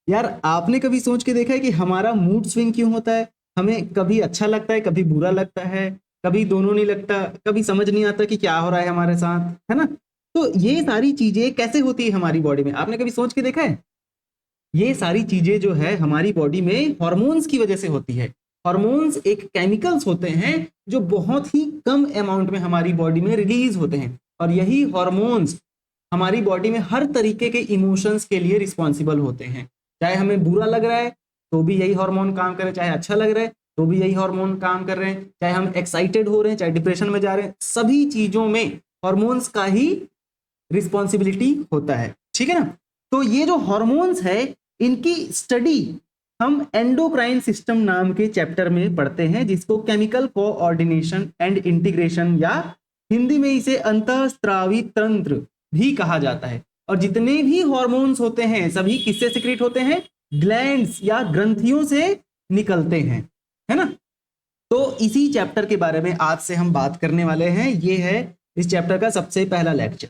यार आपने कभी सोच के देखा है कि हमारा मूड स्विंग क्यों होता है? हमें कभी अच्छा लगता है, कभी बुरा लगता है, कभी दोनों नहीं लगता, कभी समझ नहीं आता कि क्या हो रहा है हमारे साथ, है ना? तो ये सारी चीजें कैसे होती है हमारी बॉडी में, आपने कभी सोच के देखा है? ये सारी चीजें जो है हमारी बॉडी में हार्मोन्स की वजह से होती है। हार्मोन्स एक केमिकल्स होते हैं जो बहुत ही कम अमाउंट में हमारी बॉडी में रिलीज होते हैं, और यही हार्मोन्स हमारी बॉडी में हर तरीके के इमोशंस के लिए रिस्पॉन्सिबल होते हैं। चाहे हमें बुरा लग रहा है तो भी यही हार्मोन काम कर रहे हैं, चाहे अच्छा लग रहा है तो भी यही हार्मोन काम कर रहे हैं, चाहे हम एक्साइटेड हो रहे हैं, चाहे डिप्रेशन में जा रहे हैं, सभी चीजों में हार्मोन्स का ही रिस्पॉन्सिबिलिटी होता है। ठीक है ना? तो ये जो हार्मोन्स है इनकी स्टडी हम एंडोक्राइन सिस्टम नाम के चैप्टर में पढ़ते हैं, जिसको केमिकल कोऑर्डिनेशन एंड इंटीग्रेशन या हिंदी में इसे अंतःस्रावी तंत्र भी कहा जाता है। और जितने भी हार्मोन्स होते हैं सभी किससे सिक्रेट होते हैं? ग्लैंड्स या ग्रंथियों से निकलते हैं, है ना? तो इसी चैप्टर के बारे में आज से हम बात करने वाले हैं। ये है इस चैप्टर का सबसे पहला लेक्चर।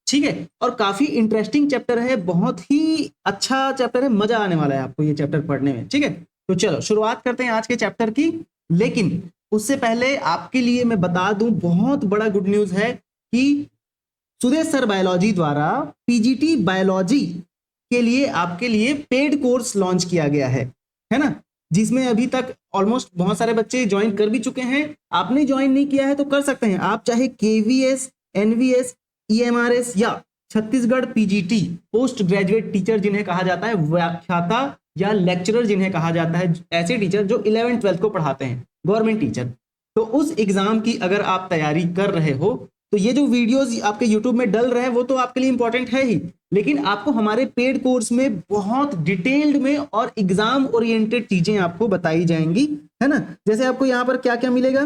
ठीक है, और काफी इंटरेस्टिंग चैप्टर है, बहुत ही अच्छा चैप्टर है, मजा आने वाला है आपको ये चैप्टर पढ़ने में। ठीक है, तो चलो शुरुआत करते हैं आज के चैप्टर की। लेकिन उससे पहले आपके लिए मैं बता दूं, बहुत बड़ा गुड न्यूज है कि सुदेश सर बायोलॉजी द्वारा पीजीटी बायोलॉजी के लिए आपके लिए पेड कोर्स लॉन्च किया गया है ना? जिसमें अभी तक ऑलमोस्ट बहुत सारे बच्चे ज्वाइन कर भी चुके हैं। आपने ज्वाइन नहीं किया है तो कर सकते हैं आप, चाहे केवीएस, एनवीएस, ईएमआरएस या Chhattisgarh PGT post graduate teacher जिन्हें कहा जाता है, व्याख्याता या लेक्चरर जिन्हें कहा जाता है, ऐसे टीचर जो 11th-12th को पढ़ाते हैं, गवर्नमेंट टीचर। तो उस एग्जाम की अगर आप तैयारी कर रहे हो तो ये जो वीडियोस आपके यूट्यूब में डल रहे हैं वो तो आपके लिए इंपॉर्टेंट है ही, लेकिन आपको हमारे पेड कोर्स में बहुत डिटेल्ड में और एग्जाम ओरिएंटेड चीजें आपको बताई जाएंगी, है ना? जैसे आपको यहाँ पर क्या क्या मिलेगा।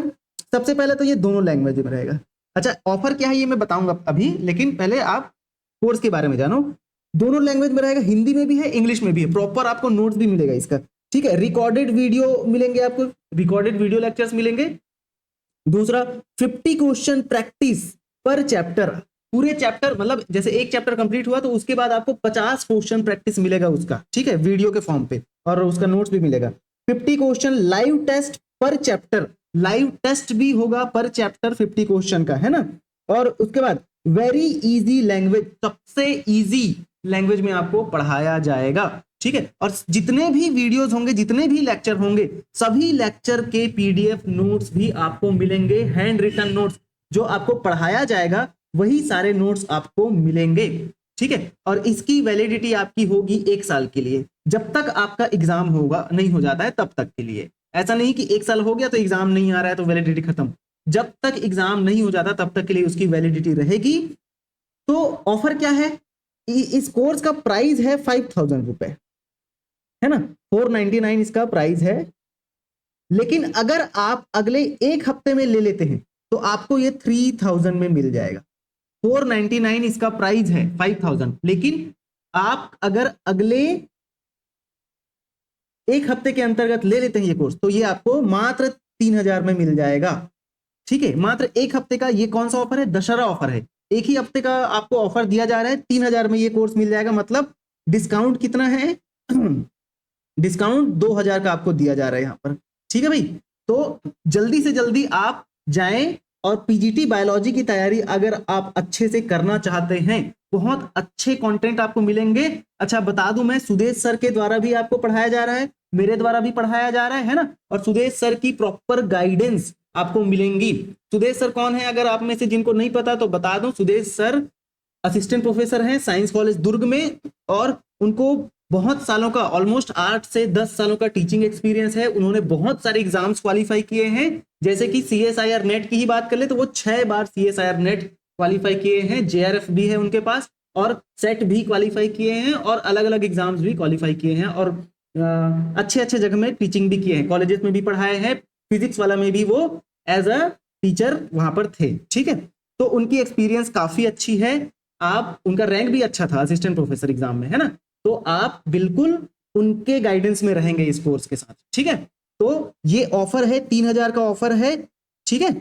सबसे पहले तो ये दोनों लैंग्वेज में रहेगा। अच्छा, ऑफर क्या है ये मैं बताऊंगा अभी, लेकिन पहले आप कोर्स के बारे में जानो। दोनों लैंग्वेज में रहेगा, हिंदी में भी है, इंग्लिश में भी है। प्रॉपर आपको नोट्स भी मिलेगा इसका। ठीक है, रिकॉर्डेड वीडियो मिलेंगे आपको, रिकॉर्डेड वीडियो लेक्चर्स मिलेंगे। दूसरा, 50 क्वेश्चन प्रैक्टिस पर चैप्टर। पूरे चैप्टर मतलब जैसे एक चैप्टर कंप्लीट हुआ तो उसके बाद आपको 50 क्वेश्चन प्रैक्टिस मिलेगा उसका, ठीक है, वीडियो के फॉर्म पे, और उसका नोट्स भी मिलेगा। 50 क्वेश्चन लाइव टेस्ट पर चैप्टर, लाइव टेस्ट भी होगा पर चैप्टर 50 क्वेश्चन का, है ना? और उसके बाद वेरी इजी लैंग्वेज, सबसे इजी लैंग्वेज में आपको पढ़ाया जाएगा। ठीक है, और जितने भी वीडियोस होंगे, जितने भी लेक्चर होंगे, सभी लेक्चर के पीडीएफ नोट्स भी आपको मिलेंगे, हैंड रिटन नोट्स। जो आपको पढ़ाया जाएगा वही सारे नोट्स आपको मिलेंगे। ठीक है, और इसकी वैलिडिटी आपकी होगी 1 साल के लिए, जब तक आपका एग्जाम होगा नहीं हो जाता है तब तक के लिए। ऐसा नहीं कि 1 साल हो गया तो एग्जाम नहीं आ रहा है तो वैलिडिटी खत्म। जब तक एग्जाम नहीं हो जाता तब तक के लिए उसकी वैलिडिटी रहेगी। तो ऑफर क्या है? इस कोर्स का प्राइस है 5,000 रुपए, है ना? 499 इसका प्राइस है। लेकिन अगर आप अगले 1 हफ्ते में ले लेते हैं तो आपको ये 3000 में मिल जाएगा। 499 इसका प्राइस है, 5000, लेकिन आप अगर अगले 1 हफ्ते के अंतर्गत ले लेते हैं ये कोर्स तो ये आपको मात्र 3000 में मिल जाएगा। ठीक है, मात्र 1 हफ्ते का। ये कौन सा ऑफर है? दशहरा ऑफर है। एक ही हफ्ते का आपको ऑफर दिया जा रहा है, 3000 में ये कोर्स मिल जाएगा। मतलब डिस्काउंट कितना है? डिस्काउंट 2000 का आपको दिया जा रहा है यहाँ पर। ठीक है भाई, तो जल्दी से जल्दी आप जाएं, और पीजीटी बायोलॉजी की तैयारी अगर आप अच्छे से करना चाहते हैं, बहुत अच्छे कंटेंट आपको मिलेंगे। अच्छा बता दूं, मैं सुदेश सर के द्वारा भी आपको पढ़ाया जा रहा है, मेरे द्वारा भी पढ़ाया जा रहा है ना? और सुदेश सर की प्रॉपर गाइडेंस आपको मिलेंगी। सुदेश सर कौन है? अगर आप में से जिनको नहीं पता तो बता दूं, सुदेश सर असिस्टेंट प्रोफेसर हैं साइंस कॉलेज दुर्ग में, और उनको बहुत सालों का, ऑलमोस्ट 8 से 10 सालों का टीचिंग एक्सपीरियंस है। उन्होंने बहुत सारे एग्जाम्स क्वालिफाई किए हैं, जैसे कि सीएसआईआर नेट की ही बात कर ले तो वो 6 बार सीएसआईआर नेट क्वालिफाई किए हैं, जेआरएफ भी है उनके पास, और सेट भी क्वालिफाई किए हैं, और अलग अलग एग्जाम्स भी क्वालिफाई किए हैं, और अच्छे अच्छे जगह में टीचिंग भी किए हैं, कॉलेजेस में भी पढ़ाए हैं। फिजिक्स वाला में भी वो एज अ टीचर वहां पर थे। ठीक है, तो उनकी एक्सपीरियंस काफी अच्छी है। आप, उनका रैंक भी अच्छा था असिस्टेंट प्रोफेसर एग्जाम में, है ना? तो आप बिल्कुल उनके गाइडेंस में रहेंगे इस कोर्स के साथ। ठीक है, तो ये ऑफर है, 3000 का ऑफर है। ठीक है,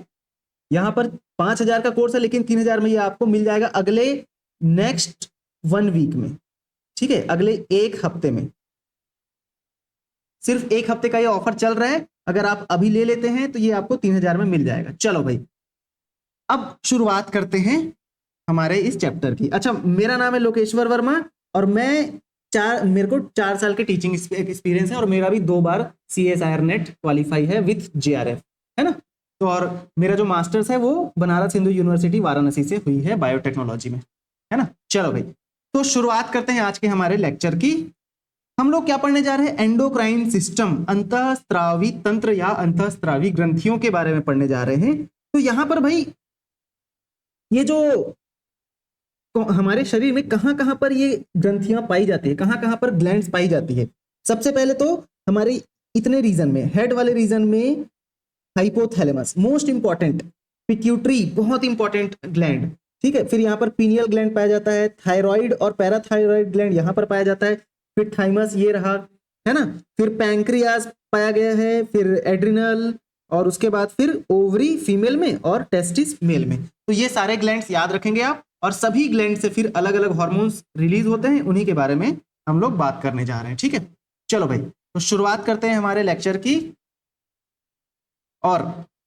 यहां पर 5000 का कोर्स है, लेकिन 3000 में ये आपको मिल जाएगा अगले नेक्स्ट 1 वीक में। ठीक है, अगले 1 हफ्ते में। सिर्फ 1 हफ्ते का ये ऑफर चल रहा है, अगर आप अभी ले लेते हैं तो ये आपको 3000 में मिल जाएगा। चलो भाई, अब शुरुआत करते हैं हमारे इस चैप्टर की। अच्छा, मेरा नाम है लोकेश्वर वर्मा और मेरे को 4 साल के टीचिंग एक्सपीरियंस है और मेरा भी 2 बार CSIR नेट क्वालिफाई है विथ JRF, है ना। तो और मेरा जो मास्टर्स है वो बनारस हिंदू यूनिवर्सिटी वाराणसी से हुई है बायोटेक्नोलॉजी में, है ना। चलो भाई, तो शुरुआत करते हैं आज के हमारे लेक्चर की। हम लोग क्या पढ़ने जा रहे हैं? एंडोक्राइन सिस्टम, अंतःस्रावी तंत्र या अंतःस्रावी ग्रंथियों के बारे में पढ़ने जा रहे हैं। तो यहां पर भाई ये जो हमारे शरीर में कहां कहां पर ये ग्रंथियां पाई जाती है, कहां कहां पर ग्लैंड्स पाई जाती है। सबसे पहले तो हमारे इतने रीजन में, हेड वाले रीजन में हाइपोथैलेमस मोस्ट इंपॉर्टेंट, पिट्यूटरी बहुत इंपॉर्टेंट ग्लैंड, ठीक है। फिर यहाँ पर पीनियल ग्लैंड पाया जाता है, थायराइड और पैराथायराइड ग्लैंड यहाँ पर पाया जाता है, फिर थाइमस ये रहा, है ना। फिर पैंक्रियास पाया गया है, फिर एड्रिनल, और उसके बाद फिर ओवरी फीमेल में और टेस्टिस मेल में। तो ये सारे ग्लैंड्स याद रखेंगे आप, और सभी ग्लैंड से फिर अलग अलग हार्मोन्स रिलीज होते हैं, उन्हीं के बारे में हम लोग बात करने जा रहे हैं, ठीक है। चलो भाई, तो शुरुआत करते हैं हमारे लेक्चर की। और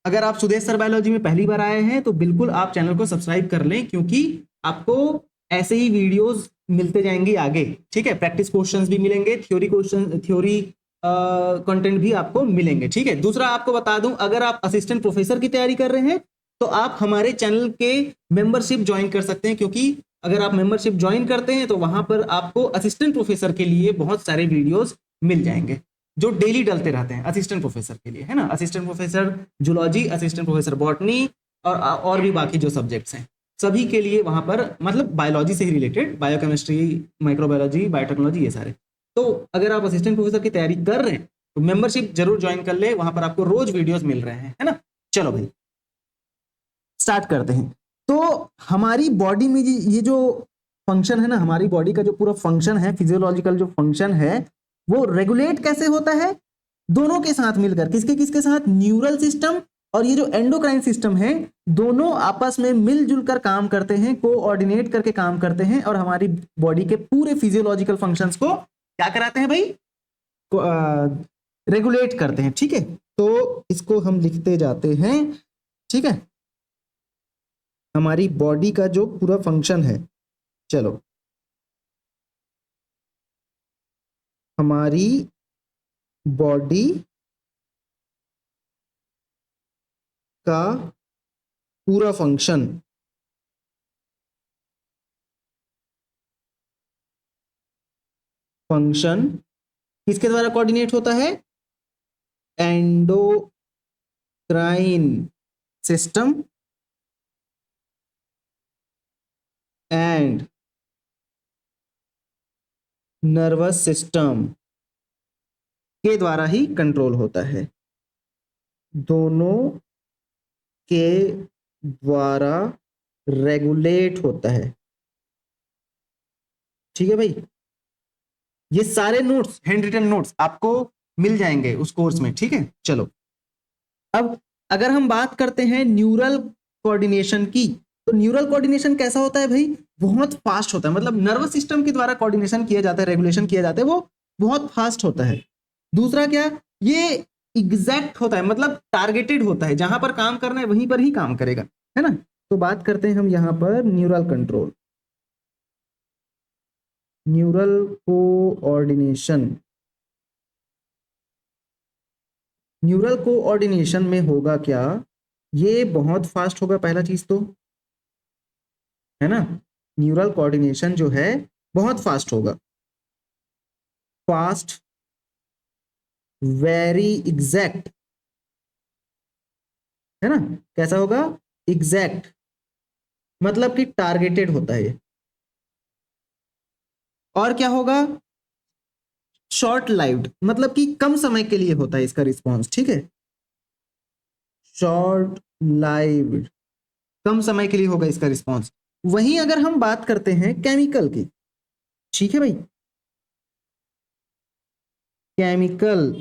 अगर आप सुदेश सर बायोलॉजी में पहली बार आए हैं तो बिल्कुल आप चैनल को सब्सक्राइब कर लें, क्योंकि आपको ऐसे ही वीडियोस मिलते जाएंगे आगे, ठीक है। प्रैक्टिस क्वेश्चंस भी मिलेंगे, थ्योरी कंटेंट भी आपको मिलेंगे, ठीक है। दूसरा आपको बता दूं, अगर आप असिस्टेंट प्रोफेसर की तैयारी कर रहे हैं तो आप हमारे चैनल के मेंबरशिप ज्वाइन कर सकते हैं, क्योंकि अगर आप मेंबरशिप ज्वाइन करते हैं तो वहां पर आपको असिस्टेंट प्रोफेसर के लिए बहुत सारे वीडियोस मिल जाएंगे जो डेली डलते रहते हैं असिस्टेंट प्रोफेसर के लिए, है ना। Assistant professor zoology, assistant professor botany और भी बाकी जो सब्जेक्ट्स हैं सभी के लिए वहां पर, मतलब बायोलॉजी से ही रिलेटेड, बायोकेमिस्ट्री, माइक्रोबायोलॉजी, बायोटेक्नोलॉजी, ये सारे। तो अगर आप असिस्टेंट प्रोफेसर की तैयारी कर रहे हैं तो मेंबरशिप जरूर ज्वाइन कर ले, वहां पर आपको रोज वीडियोस मिल रहे हैं, है ना। चलो भाई, स्टार्ट करते हैं। तो हमारी बॉडी में ये जो फंक्शन है ना, हमारी बॉडी का जो पूरा फंक्शन है, फिजियोलॉजिकल जो फंक्शन है, वो रेगुलेट कैसे होता है? दोनों के साथ मिलकर, किसके किसके साथ? न्यूरल सिस्टम और ये जो एंडोक्राइन सिस्टम है, दोनों आपस में मिलजुल कर काम करते हैं, कोऑर्डिनेट करके काम करते हैं, और हमारी बॉडी के पूरे फिजियोलॉजिकल फंक्शंस को क्या कराते हैं भाई? रेगुलेट करते हैं, ठीक है। तो इसको हम लिखते जाते हैं, ठीक है। हमारी बॉडी का जो पूरा फंक्शन है, चलो, हमारी बॉडी का पूरा फंक्शन किसके द्वारा कोऑर्डिनेट होता है? Endocrine system and nervous system के द्वारा ही कंट्रोल होता है, दोनों के द्वारा रेगुलेट होता है, ठीक है भाई। ये सारे नोट्स, हैंड रिटन नोट्स आपको मिल जाएंगे उस कोर्स में, ठीक है। चलो, अब अगर हम बात करते हैं न्यूरल कोऑर्डिनेशन की, तो न्यूरल कोऑर्डिनेशन कैसा होता है भाई? बहुत फास्ट होता है, मतलब नर्वस सिस्टम के द्वारा कोऑर्डिनेशन किया जाता है, रेगुलेशन किया जाता है, वो बहुत फास्ट होता है। दूसरा क्या? ये एग्जैक्ट होता है, मतलब टारगेटेड होता है, जहां पर काम करना है वहीं पर ही काम करेगा, है ना। तो बात करते हैं हम यहां पर neural control, neural coordination. Neural coordination में होगा क्या? ये बहुत फास्ट होगा, पहला चीज तो, है ना। न्यूरल कोऑर्डिनेशन जो है बहुत फास्ट होगा, फास्ट, वेरी एग्जैक्ट, है ना। कैसा होगा? एग्जैक्ट, मतलब कि टारगेटेड होता है ये। और क्या होगा? शॉर्ट लाइव्ड, मतलब कि कम समय के लिए होता है इसका रिस्पॉन्स, ठीक है। शॉर्ट लाइव्ड, कम समय के लिए होगा इसका रिस्पॉन्स। वहीं अगर हम बात करते हैं केमिकल की, ठीक है भाई, केमिकल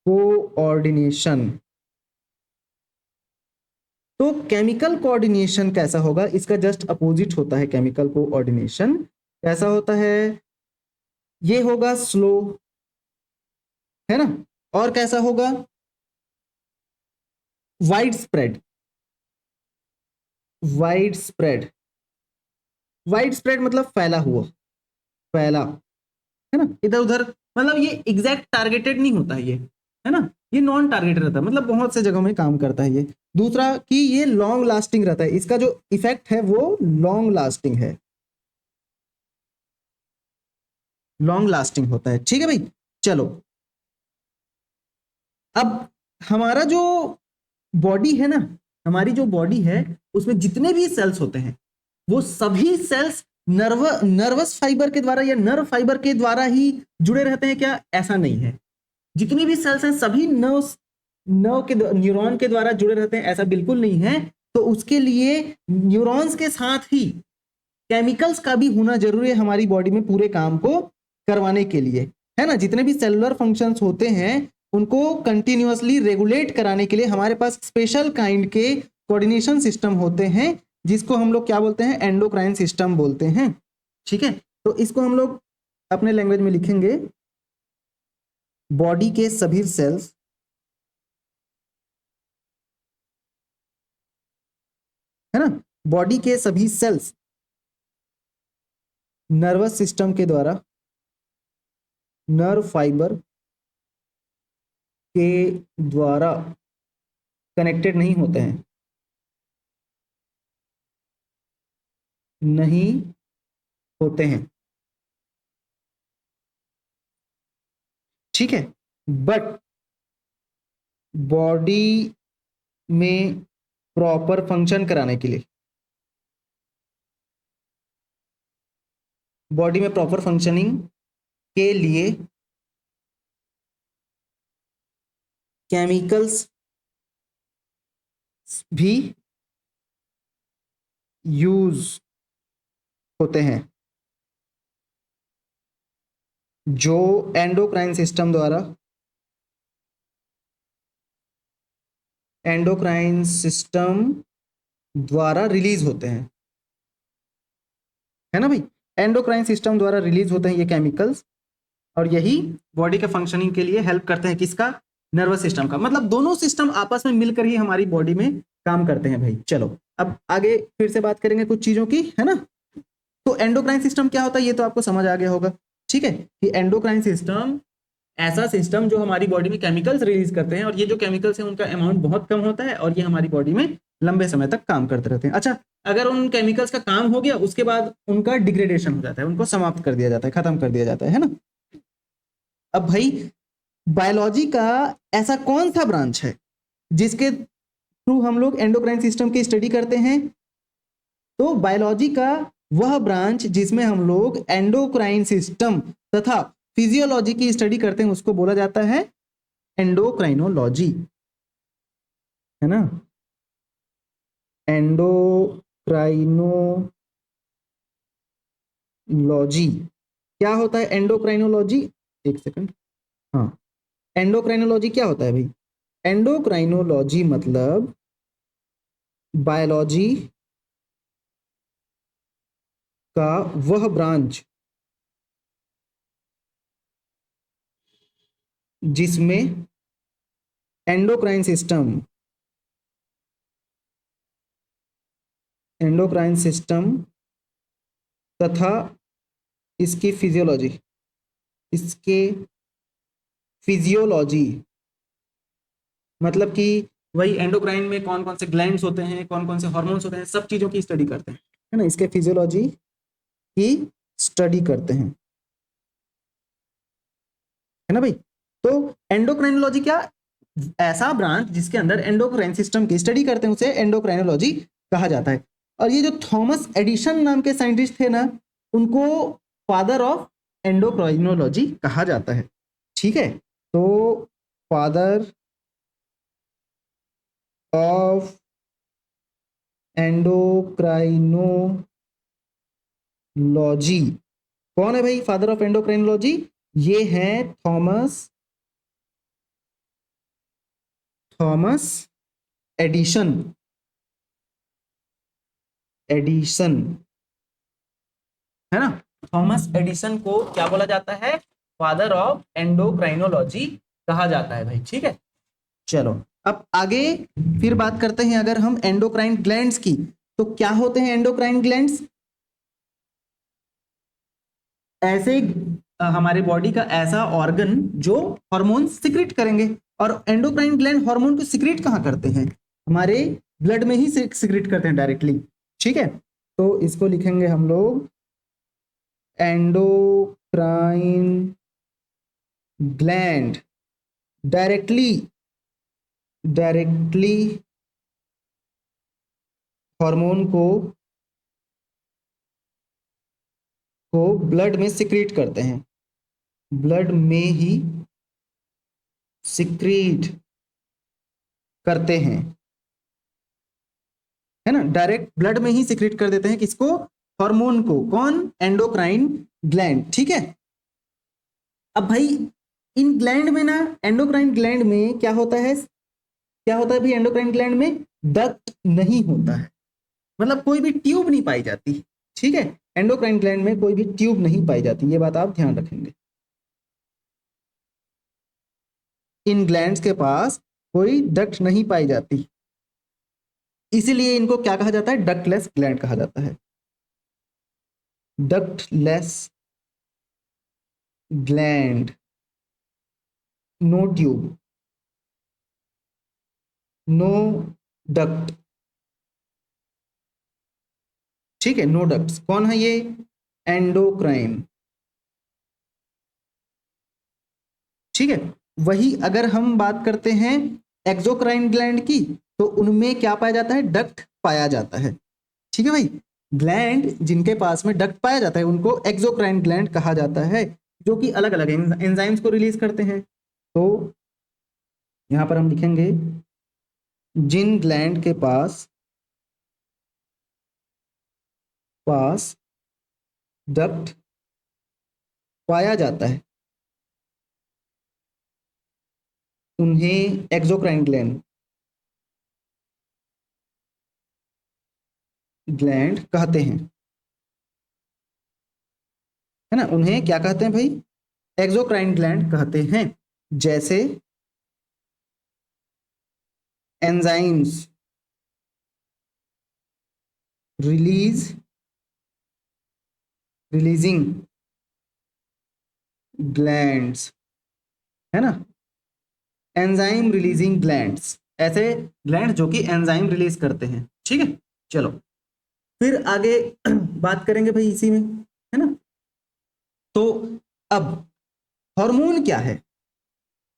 कोऑर्डिनेशन, तो केमिकल कोऑर्डिनेशन कैसा होगा? इसका जस्ट अपोजिट होता है केमिकल कोऑर्डिनेशन। कैसा होता है? ये होगा स्लो, है ना। और कैसा होगा, wide spread, wide spread, wide spread मतलब फैला हुआ, फैला, है ना, इधर उधर, मतलब ये एग्जैक्ट टारगेटेड नहीं होता है ये, है ना, ये नॉन टारगेटेड रहता है, मतलब बहुत से जगहों में काम करता है ये। दूसरा कि ये लॉन्ग लास्टिंग रहता है, इसका जो इफेक्ट है वो लॉन्ग लास्टिंग है, लॉन्ग लास्टिंग होता है, ठीक है भाई। चलो, अब हमारा जो बॉडी है ना, हमारी जो बॉडी है उसमें जितने भी सेल्स होते हैं वो सभी सेल्स नर्वस फाइबर के द्वारा या नर्व फाइबर के द्वारा ही जुड़े रहते हैं क्या? ऐसा नहीं है। जितनी भी सेल्स हैं सभी नर्व नर्व के न्यूरॉन के द्वारा जुड़े रहते हैं, ऐसा बिल्कुल नहीं है। तो उसके लिए न्यूरॉन्स के साथ ही केमिकल्स का भी होना जरूरी है हमारी बॉडी में पूरे काम को करवाने के लिए, है ना। जितने भी सेलुलर फंक्शंस होते हैं उनको कंटिन्यूअसली रेगुलेट कराने के लिए हमारे पास स्पेशल काइंड के कोऑर्डिनेशन सिस्टम होते हैं, जिसको हम लोग क्या बोलते हैं? एंडोक्राइन सिस्टम बोलते हैं, ठीक है। तो इसको हम लोग अपने लैंग्वेज में लिखेंगे, बॉडी के सभी सेल्स है ना, बॉडी के सभी सेल्स नर्वस सिस्टम के द्वारा, नर्व फाइबर के द्वारा कनेक्टेड नहीं होते हैं, नहीं होते हैं, ठीक है। बट बॉडी में प्रॉपर फंक्शन कराने के लिए, बॉडी में प्रॉपर फंक्शनिंग के लिए केमिकल्स भी यूज होते हैं, जो एंडोक्राइन सिस्टम द्वारा, एंडोक्राइन सिस्टम द्वारा रिलीज होते हैं, है ना भाई। एंडोक्राइन सिस्टम द्वारा रिलीज होते हैं ये केमिकल्स, और यही बॉडी के फंक्शनिंग के लिए हेल्प करते हैं, किसका? नर्वस सिस्टम का। मतलब दोनों सिस्टम आपस में मिलकर ही हमारी बॉडी में काम करते हैं भाई। चलो अब आगे फिर से बात करेंगे कुछ चीजों की, है ना। तो एंडोक्राइन सिस्टम क्या होता है ये तो आपको समझ आ गया होगा, ठीक है, कि एंडोक्राइन सिस्टम ऐसा सिस्टम जो हमारी बॉडी में केमिकल्स रिलीज करते हैं, और ये जो केमिकल्स हैं उनका अमाउंट बहुत कम होता है, और ये हमारी बॉडी में लंबे समय तक काम करते रहते हैं। अच्छा, अगर उन केमिकल्स का काम हो गया उसके बाद उनका डिग्रेडेशन हो जाता है, उनको समाप्त कर दिया जाता है, खत्म कर दिया जाता है ना। अब भाई बायोलॉजी का ऐसा कौन सा ब्रांच है जिसके थ्रू हम लोग एंडोक्राइन सिस्टम की स्टडी करते हैं? तो बायोलॉजी का वह ब्रांच जिसमें हम लोग एंडोक्राइन सिस्टम तथा फिजियोलॉजी की स्टडी करते हैं उसको बोला जाता है एंडोक्राइनोलॉजी, है ना। एंडोक्राइनोलॉजी क्या होता है? एंडोक्राइनोलॉजी, एक सेकंड, हाँ, एंडोक्राइनोलॉजी क्या होता है भाई? एंडोक्राइनोलॉजी मतलब बायोलॉजी का वह ब्रांच जिसमें एंडोक्राइन सिस्टम, एंडोक्राइन सिस्टम तथा इसकी फिजियोलॉजी, इसके फिजियोलॉजी मतलब कि वही एंडोक्राइन में कौन कौन से ग्लैंड्स होते हैं, कौन कौन से हार्मोन्स होते हैं, सब चीजों की स्टडी करते हैं, है ना। इसके फिजियोलॉजी की स्टडी करते हैं, है ना भाई। तो एंडोक्राइनोलॉजी क्या? ऐसा ब्रांच जिसके अंदर एंडोक्राइन सिस्टम की स्टडी करते हैं उसे एंडोक्राइनोलॉजी कहा जाता है। और ये जो थॉमस एडिसन नाम के साइंटिस्ट थे ना, उनको फादर ऑफ एंडोक्राइनोलॉजी कहा जाता है, ठीक है। तो फादर ऑफ एंडोक्राइनोलॉजी कौन है भाई? फादर ऑफ एंडोक्राइनोलॉजी ये है थॉमस एडिशन, एडिशन, है ना। थॉमस एडिसन को क्या बोला जाता है? फादर ऑफ एंडोक्राइनोलॉजी कहा जाता है भाई, ठीक है। चलो अब आगे फिर बात करते हैं अगर हम एंडोक्राइन ग्लैंड्स की, तो क्या होते हैं एंडोक्राइन ग्लैंड्स? ऐसे हमारे बॉडी का ऐसा ऑर्गन जो हार्मोन सिक्रेट करेंगे, और एंडोक्राइन ग्लैंड हार्मोन को सिक्रेट कहाँ करते हैं? हमारे ब्लड में ही सिक्रेट करते हैं डायरेक्टली, ठीक है। तो इसको लिखेंगे हम लोग एंडोक्राइन ग्लैंड डायरेक्टली हार्मोन को ब्लड में सिक्रेट करते हैं, ब्लड में ही सिक्रेट करते हैं, है ना, डायरेक्ट ब्लड में ही सिक्रेट कर देते हैं किसको? हार्मोन को। कौन? एंडोक्राइन ग्लैंड, ठीक है। अब भाई इन ग्लैंड में ना, एंडोक्राइन ग्लैंड में क्या होता है, भाई एंडोक्राइन ग्लैंड में डक्ट नहीं होता है, मतलब कोई भी ट्यूब नहीं पाई जाती, ठीक है। एंडोक्राइन ग्लैंड में कोई भी ट्यूब नहीं पाई जाती, ये बात आप ध्यान रखेंगे। इन ग्लैंड्स के पास कोई डक्ट नहीं पाई जाती, इसीलिए इनको क्या कहा जाता है? डक्टलेस ग्लैंड कहा जाता है, ductless gland, no tube, no duct, ठीक है, नो डक्ट्स। कौन है ये? एंडोक्राइन, ठीक है। वही अगर हम बात करते हैं एक्सोक्राइन ग्लैंड की, तो उनमें क्या पाया जाता है? डक्ट पाया जाता है, ठीक है भाई। ग्लैंड जिनके पास में डक्ट पाया जाता है उनको एक्सोक्राइन ग्लैंड कहा जाता है, जो कि अलग अलग एंजाइम्स को रिलीज करते हैं। तो यहां पर हम लिखेंगे जिन ग्लैंड के पास डक्ट पाया जाता है उन्हें एक्सोक्राइन ग्लैंड कहते हैं, है ना। उन्हें क्या कहते हैं भाई? एक्सोक्राइन ग्लैंड कहते हैं। जैसे एंजाइम्स रिलीजिंग ग्लैंड्स, है ना, एंजाइम रिलीजिंग ग्लैंड्स, ऐसे ग्लैंड जो कि एंजाइम रिलीज करते हैं, ठीक है। चलो फिर आगे बात करेंगे भाई इसी में, है ना। तो अब हार्मोन क्या है?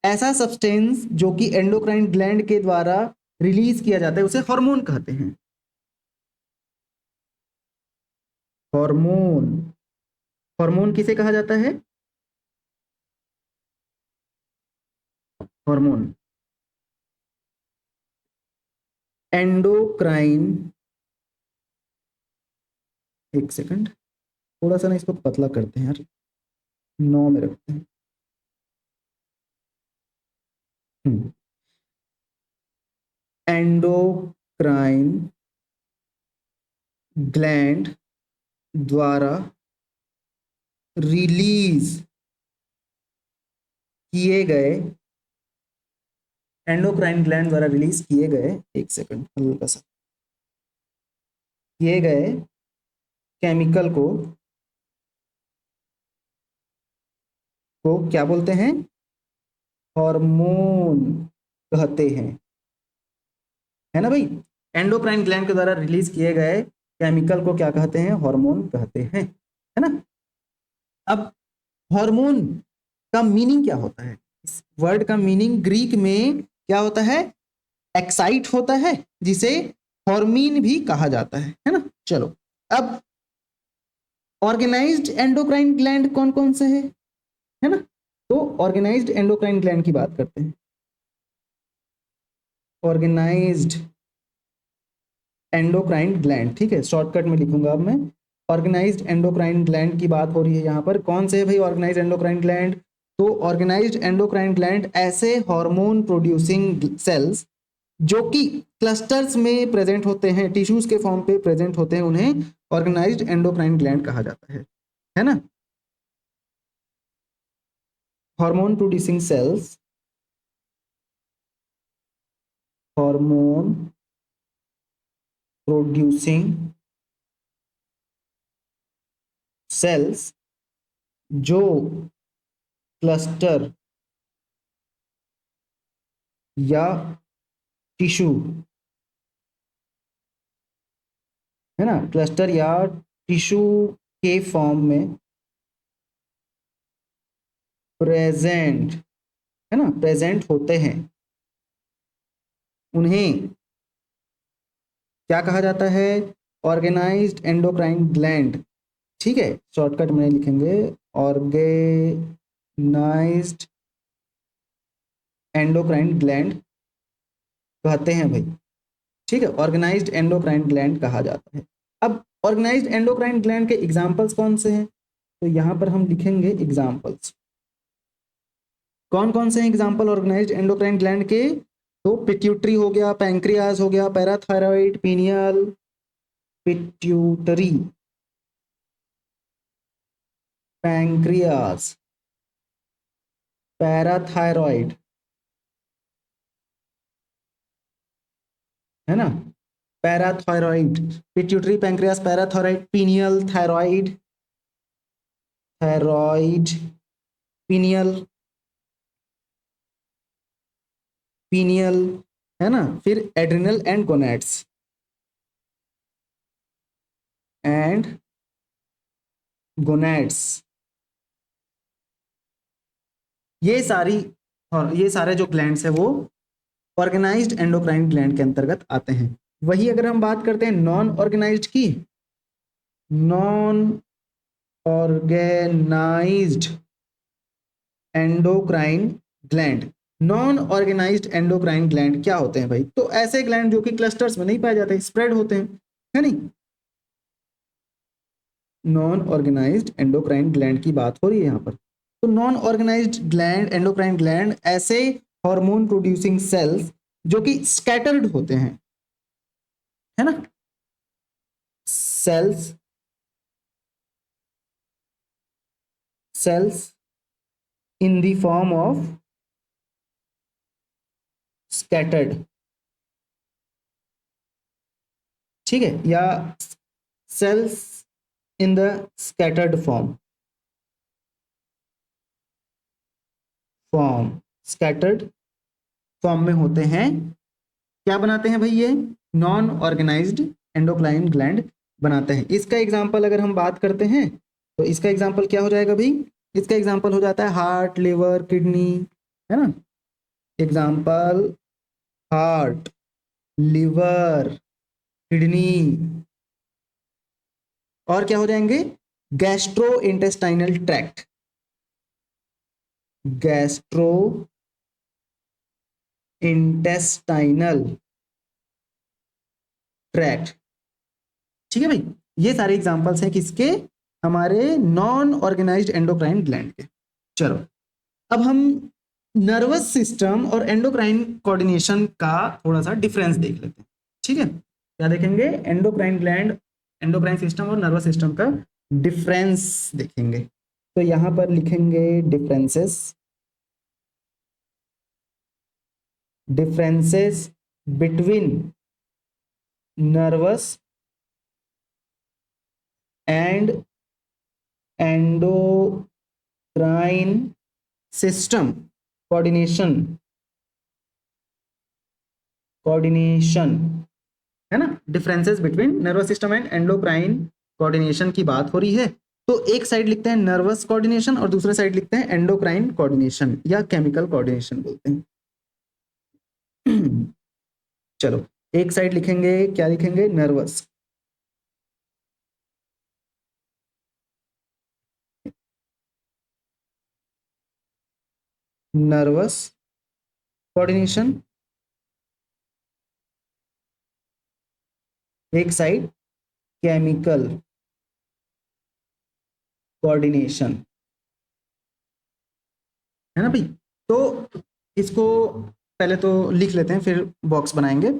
ऐसा सब्सटेंस जो कि एंडोक्राइन ग्लैंड के द्वारा रिलीज किया जाता है उसे हार्मोन कहते हैं। हार्मोन, हार्मोन किसे कहा जाता है? हार्मोन एंडोक्राइन, एक सेकंड, थोड़ा सा ना इसको पतला करते हैं यार, 9 में रखते हैं। एंडोक्राइन ग्लैंड द्वारा रिलीज किए गए, एंडोक्राइन ग्लैंड द्वारा रिलीज किए गए, एक सेकंड हल्का सा, किए गए केमिकल को क्या बोलते हैं? हार्मोन कहते हैं, है ना भाई। एंडोक्राइन ग्लैंड के द्वारा रिलीज किए गए केमिकल को क्या कहते हैं? हार्मोन कहते हैं, है ना। अब हार्मोन का मीनिंग क्या होता है? इस वर्ड का मीनिंग ग्रीक में क्या होता है? एक्साइट होता है, जिसे हॉर्मीन भी कहा जाता है ना। चलो अब ऑर्गेनाइज्ड एंडोक्राइन ग्लैंड कौन कौन से है ना। तो ऑर्गेनाइज्ड एंडोक्राइन ग्लैंड की बात करते हैं। ऑर्गेनाइज्ड एंडोक्राइन ग्लैंड, ठीक है, शॉर्टकट में लिखूंगा अब मैं। ऑर्गेनाइज्ड एंडोक्राइन ग्लैंड की बात हो रही है यहाँ पर। कौन से है भाई ऑर्गेनाइज्ड एंडोक्राइन ग्लैंड? तो ऑर्गेनाइज्ड एंडोक्राइन ग्लैंड ऐसे हार्मोन प्रोड्यूसिंग सेल्स जो कि क्लस्टर्स में प्रेजेंट होते हैं, टिश्यूज के फॉर्म पे प्रेजेंट होते हैं, उन्हें ऑर्गेनाइज्ड एंडोक्राइन ग्लैंड कहा जाता है ना। Hormone producing sales hormone producing cells जो क्लस्टर या टिश्यू, है ना, क्लस्टर या टिश्यू के फॉर्म में प्रेजेंट, है ना, प्रेजेंट होते हैं, उन्हें क्या कहा जाता है? Organised endocrine gland. ठीक है, शॉर्टकट में लिखेंगे ऑर्गेनाइज्ड एंडोक्राइन ग्लैंड कहते हैं भाई। ठीक है, ऑर्गेनाइज्ड एंडोक्राइन ग्लैंड कहा जाता है। अब ऑर्गेनाइज्ड एंडोक्राइन ग्लैंड के एग्जांपल्स कौन से हैं? तो यहां पर हम लिखेंगे एग्जांपल्स। कौन कौन से हैं एग्जांपल ऑर्गेनाइज्ड एंडोक्राइन ग्लैंड के? तो पिट्यूटरी हो गया, पैंक्रियाज हो गया, parathyroid, pineal, pituitary, pancreas, parathyroid, है ना, parathyroid, pituitary, pancreas, parathyroid, pineal, thyroid, thyroid, pineal, pineal, है ना, फिर adrenal and gonads, and gonads. ये सारे जो ग्लैंड्स है वो ऑर्गेनाइज्ड एंडोक्राइन ग्लैंड के अंतर्गत आते हैं। वही अगर हम बात करते हैं नॉन ऑर्गेनाइज्ड की, non organised endocrine gland, non organised endocrine gland क्या होते हैं भाई? तो ऐसे ग्लैंड जो कि क्लस्टर्स में नहीं पाए जाते, स्प्रेड होते हैं, है नहीं। नॉन ऑर्गेनाइज्ड एंडोक्राइन ग्लैंड की बात हो रही है यहाँ पर। तो non organised gland, endocrine gland ऐसे हार्मोन प्रोड्यूसिंग सेल्स जो कि स्कैटर्ड होते हैं, है ना, cells in the form of scattered, ठीक है, या cells in the scattered form, scattered form में होते हैं। क्या बनाते हैं भाई? ये नॉन ऑर्गेनाइज्ड एंडोक्राइन ग्लैंड बनाते हैं। इसका एग्जांपल अगर हम बात करते हैं तो इसका एग्जांपल क्या हो जाएगा भाई? इसका एग्जांपल हो जाता है हार्ट, लिवर, किडनी, है ना। एग्जांपल हार्ट, लिवर, किडनी, और क्या हो जाएंगे? Gastro intestinal tract, gastro intestinal tract. ठीक है भाई, ये सारे एग्जांपल्स हैं किसके? हमारे नॉन ऑर्गेनाइज्ड एंडोक्राइन ग्लैंड के। चलो अब हम नर्वस सिस्टम और एंडोक्राइन कोऑर्डिनेशन का थोड़ा सा डिफरेंस देख लेते हैं। ठीक है, क्या देखेंगे? एंडोक्राइन ग्लैंड, एंडोक्राइन सिस्टम और नर्वस सिस्टम का डिफरेंस देखेंगे। तो यहां पर लिखेंगे differences between nervous and endocrine system coordination, है ना। Differences between nervous system and endocrine coordination की बात हो रही है। तो एक साइड लिखते हैं नर्वस कोऑर्डिनेशन और दूसरे साइड लिखते हैं एंडोक्राइन कोऑर्डिनेशन या केमिकल कोऑर्डिनेशन बोलते हैं। चलो एक साइड लिखेंगे, क्या लिखेंगे? नर्वस, नर्वस कोऑर्डिनेशन, एक साइड केमिकल कोऑर्डिनेशन, है ना भाई। तो इसको पहले तो लिख लेते हैं फिर बॉक्स बनाएंगे।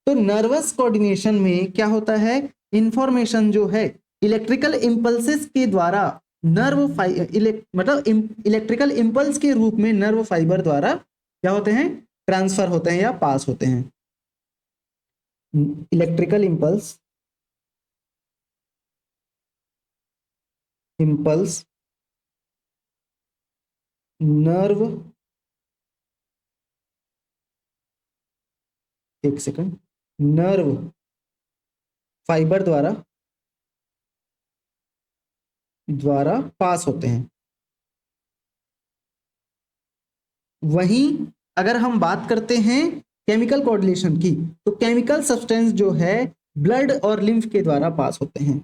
तो नर्वस कोऑर्डिनेशन में क्या होता है? इंफॉर्मेशन जो है इलेक्ट्रिकल इंपल्सेस के द्वारा मतलब इलेक्ट्रिकल इंपल्स के रूप में नर्व फाइबर द्वारा क्या होते हैं? ट्रांसफर होते हैं या पास होते हैं। इलेक्ट्रिकल इम्पल्स नर्व, एक सेकंड, नर्व फाइबर द्वारा पास होते हैं। वहीं अगर हम बात करते हैं केमिकल कोऑर्डिनेशन की, तो केमिकल सब्सटेंस जो है ब्लड और लिम्फ के द्वारा पास होते हैं।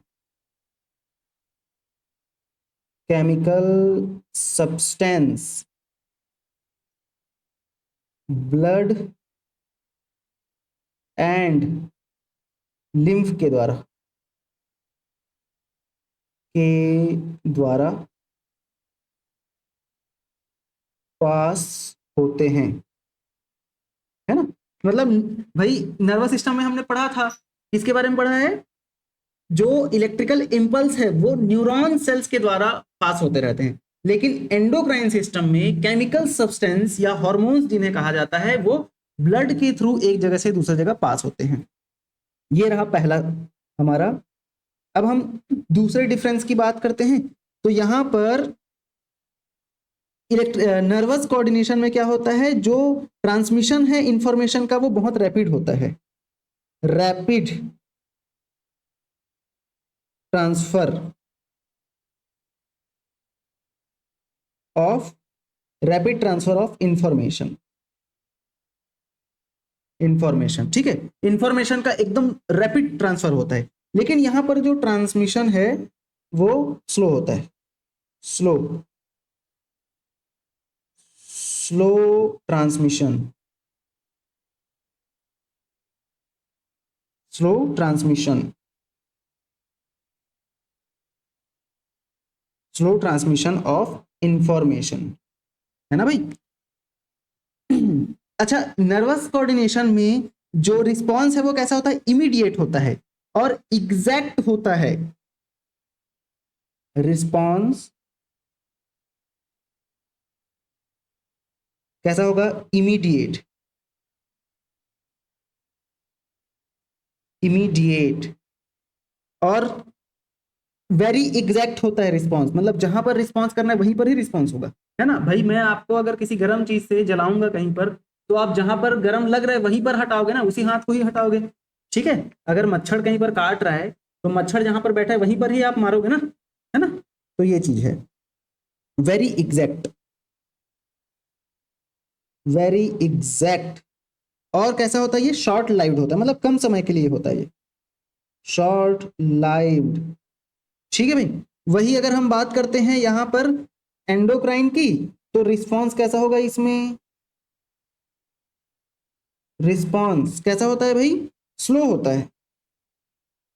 Chemical substance blood and lymph के द्वारा पास होते हैं, है ना। मतलब भाई नर्वस सिस्टम में हमने पढ़ा था, किसके बारे में पढ़ा है, जो इलेक्ट्रिकल इंपल्स है वो न्यूरॉन सेल्स के द्वारा पास होते रहते हैं, लेकिन एंडोक्राइन सिस्टम में केमिकल सब्सटेंस या हार्मोन्स जिन्हें कहा जाता है वो ब्लड के थ्रू एक जगह से दूसरी जगह पास होते हैं। ये रहा पहला हमारा। अब हम दूसरे डिफरेंस की बात करते हैं। तो यहां पर नर्वस कोऑर्डिनेशन में क्या होता है, जो ट्रांसमिशन है इंफॉर्मेशन का वो बहुत रैपिड होता है। Rapid transfer of rapid transfer of information, ठीक है। इंफॉर्मेशन का एकदम रैपिड ट्रांसफर होता है, लेकिन यहां पर जो ट्रांसमिशन है वो स्लो होता है। Slow slow transmission, slow transmission, slow transmission of information, है ना भाई। अच्छा, नर्वस कोऑर्डिनेशन में जो रिस्पॉन्स है वो कैसा होता है, इमीडिएट होता है और एग्जैक्ट होता है। रिस्पॉन्स कैसा होगा, इमीडिएट, इमीडिएट और वेरी एग्जैक्ट होता है रिस्पॉन्स। मतलब जहां पर रिस्पॉन्स करना है वहीं पर ही रिस्पॉन्स होगा, है ना भाई। मैं आपको अगर किसी गर्म चीज से जलाऊंगा कहीं पर, तो आप जहां पर गर्म लग रहा है वहीं पर हटाओगे ना, उसी हाथ को ही हटाओगे, ठीक है। अगर मच्छर कहीं पर काट रहा है तो मच्छर जहां पर बैठा है वहीं पर ही आप मारोगे ना, है ना। तो ये चीज है वेरी एग्जैक्ट, वेरी एग्जैक्ट। और कैसा होता है ये, शॉर्ट लाइव्ड होता है, मतलब कम समय के लिए होता है ये, शॉर्ट लाइव्ड, ठीक है भाई। वही अगर हम बात करते हैं यहां पर एंडोक्राइन की, तो रिस्पॉन्स कैसा होगा इसमें, रिस्पॉन्स कैसा होता है भाई, स्लो होता है,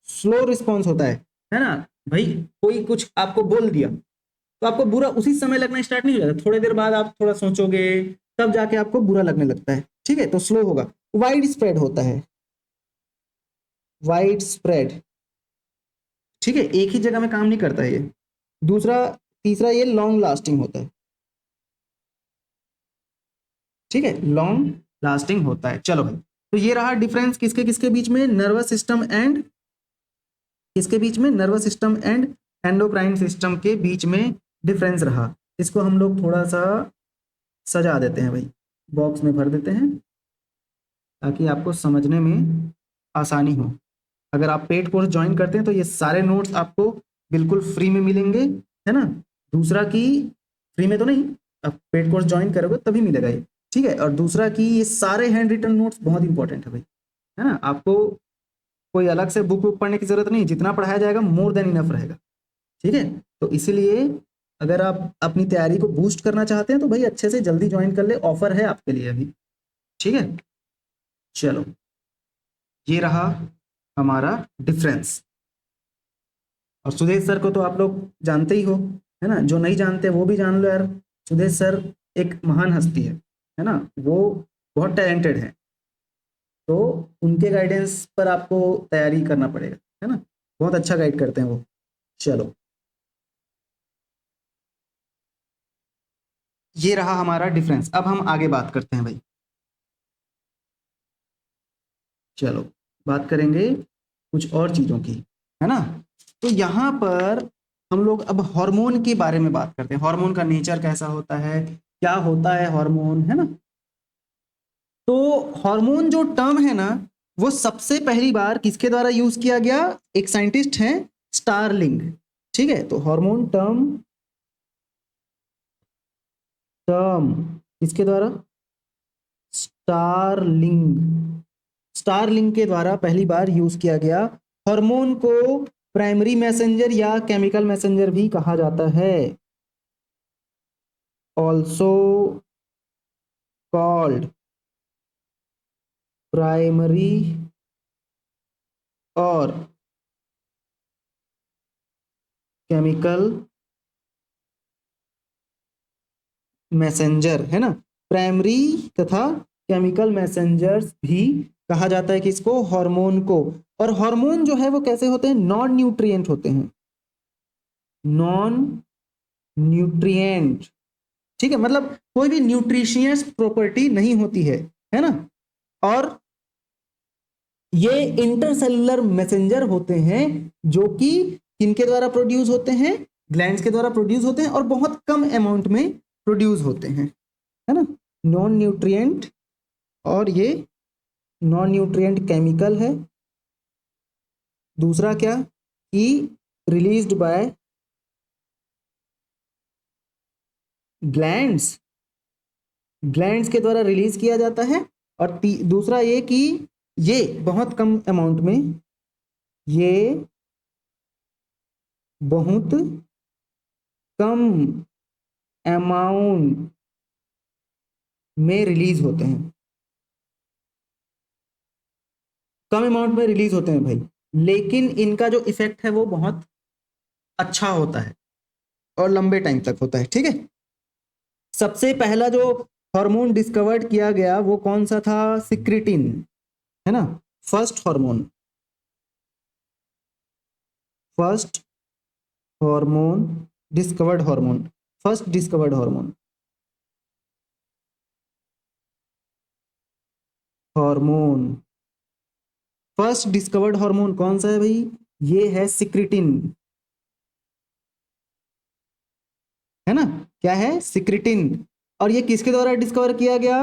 स्लो रिस्पॉन्स होता है ना भाई। कोई कुछ आपको बोल दिया तो आपको बुरा उसी समय लगना स्टार्ट नहीं हो जाता, थोड़ी देर बाद आप थोड़ा सोचोगे तब जाके आपको बुरा लगने लगता है, ठीक है। तो स्लो होगा। वाइड स्प्रेड होता है, वाइड स्प्रेड, ठीक है, एक ही जगह में काम नहीं करता है ये। दूसरा, तीसरा ये लॉन्ग लास्टिंग होता है, ठीक है, लॉन्ग लास्टिंग होता है। चलो भाई, तो ये रहा डिफरेंस किसके किसके बीच में, नर्वस सिस्टम एंड किसके बीच में, nervous system and endocrine system के बीच में डिफरेंस रहा। इसको हम लोग थोड़ा सा सजा देते हैं भाई, बॉक्स में भर देते हैं ताकि आपको समझने में आसानी हो। अगर आप पेड कोर्स ज्वाइन करते हैं तो ये सारे नोट्स आपको बिल्कुल फ्री में मिलेंगे, है ना। दूसरा कि फ्री में तो नहीं, आप पेड कोर्स ज्वाइन करोगे तभी मिलेगा ये, ठीक है। और दूसरा कि ये सारे हैंड रिटन नोट्स बहुत इंपॉर्टेंट है भाई, है ना। आपको कोई अलग से बुक बुक पढ़ने की जरूरत नहीं, जितना पढ़ाया जाएगा मोर देन इनफ रहेगा, ठीक है। तो इसीलिए अगर आप अपनी तैयारी को बूस्ट करना चाहते हैं तो भाई अच्छे से जल्दी ज्वाइन कर ले, ऑफर है आपके लिए अभी, ठीक है। चलो, ये रहा हमारा डिफरेंस। और सुदेश सर को तो आप लोग जानते ही हो, है ना। जो नहीं जानते वो भी जान लो यार, सुदेश सर एक महान हस्ती है ना। वो बहुत टैलेंटेड है, तो उनके गाइडेंस पर आपको तैयारी करना पड़ेगा, है ना। बहुत अच्छा गाइड करते हैं वो। चलो, ये रहा हमारा डिफरेंस। अब हम आगे बात करते हैं भाई। चलो, बात करेंगे कुछ और चीजों की, है ना। तो यहाँ पर हम लोग अब हार्मोन के बारे में बात करते हैं, हार्मोन का नेचर कैसा होता है, क्या होता है हार्मोन, है ना। तो हार्मोन जो टर्म है ना, वो सबसे पहली बार किसके द्वारा यूज किया गया, एक साइंटिस्ट हैं स्टारलिंग, ठीक है। तो हार्मोन टर्म टर्म किसके द्वारा, स्टारलिंग, स्टारलिंग के द्वारा पहली बार यूज किया गया। हार्मोन को प्राइमरी मैसेंजर या केमिकल मैसेंजर भी कहा जाता है, ऑल्सो कॉल्ड प्राइमरी और केमिकल मैसेंजर, है ना। प्राइमरी तथा केमिकल मैसेंजर्स भी कहा जाता है किसको, हार्मोन को। और हार्मोन जो है वो कैसे होते हैं, नॉन न्यूट्रिएंट होते हैं, नॉन न्यूट्रिएंट, ठीक है। मतलब कोई भी न्यूट्रिशियस प्रॉपर्टी नहीं होती है ना। और ये इंटरसेलुलर मैसेंजर होते हैं जो कि किनके द्वारा प्रोड्यूस होते हैं, ग्लैंड्स के द्वारा प्रोड्यूस होते हैं और बहुत कम अमाउंट में प्रोड्यूस होते हैं, है ना। नॉन न्यूट्रिएंट, और ये नॉन न्यूट्रिएंट केमिकल है। दूसरा क्या, कि रिलीज्ड बाय ग्लैंड्स, ग्लैंड्स के द्वारा रिलीज किया जाता है। और दूसरा ये कि ये बहुत कम अमाउंट में, ये बहुत कम अमाउंट में रिलीज होते हैं, कम अमाउंट में रिलीज होते हैं भाई, लेकिन इनका जो इफेक्ट है वो बहुत अच्छा होता है और लंबे टाइम तक होता है, ठीक है। सबसे पहला जो हार्मोन डिस्कवर्ड किया गया वो कौन सा था, सिक्रिटिन, है ना। First hormone, first hormone discovered hormone, first discovered hormone, hormone first discovered hormone कौन सा है भाई, ये है सिक्रिटिन, है ना। क्या है, सिक्रिटिन। और ये किसके द्वारा डिस्कवर किया गया,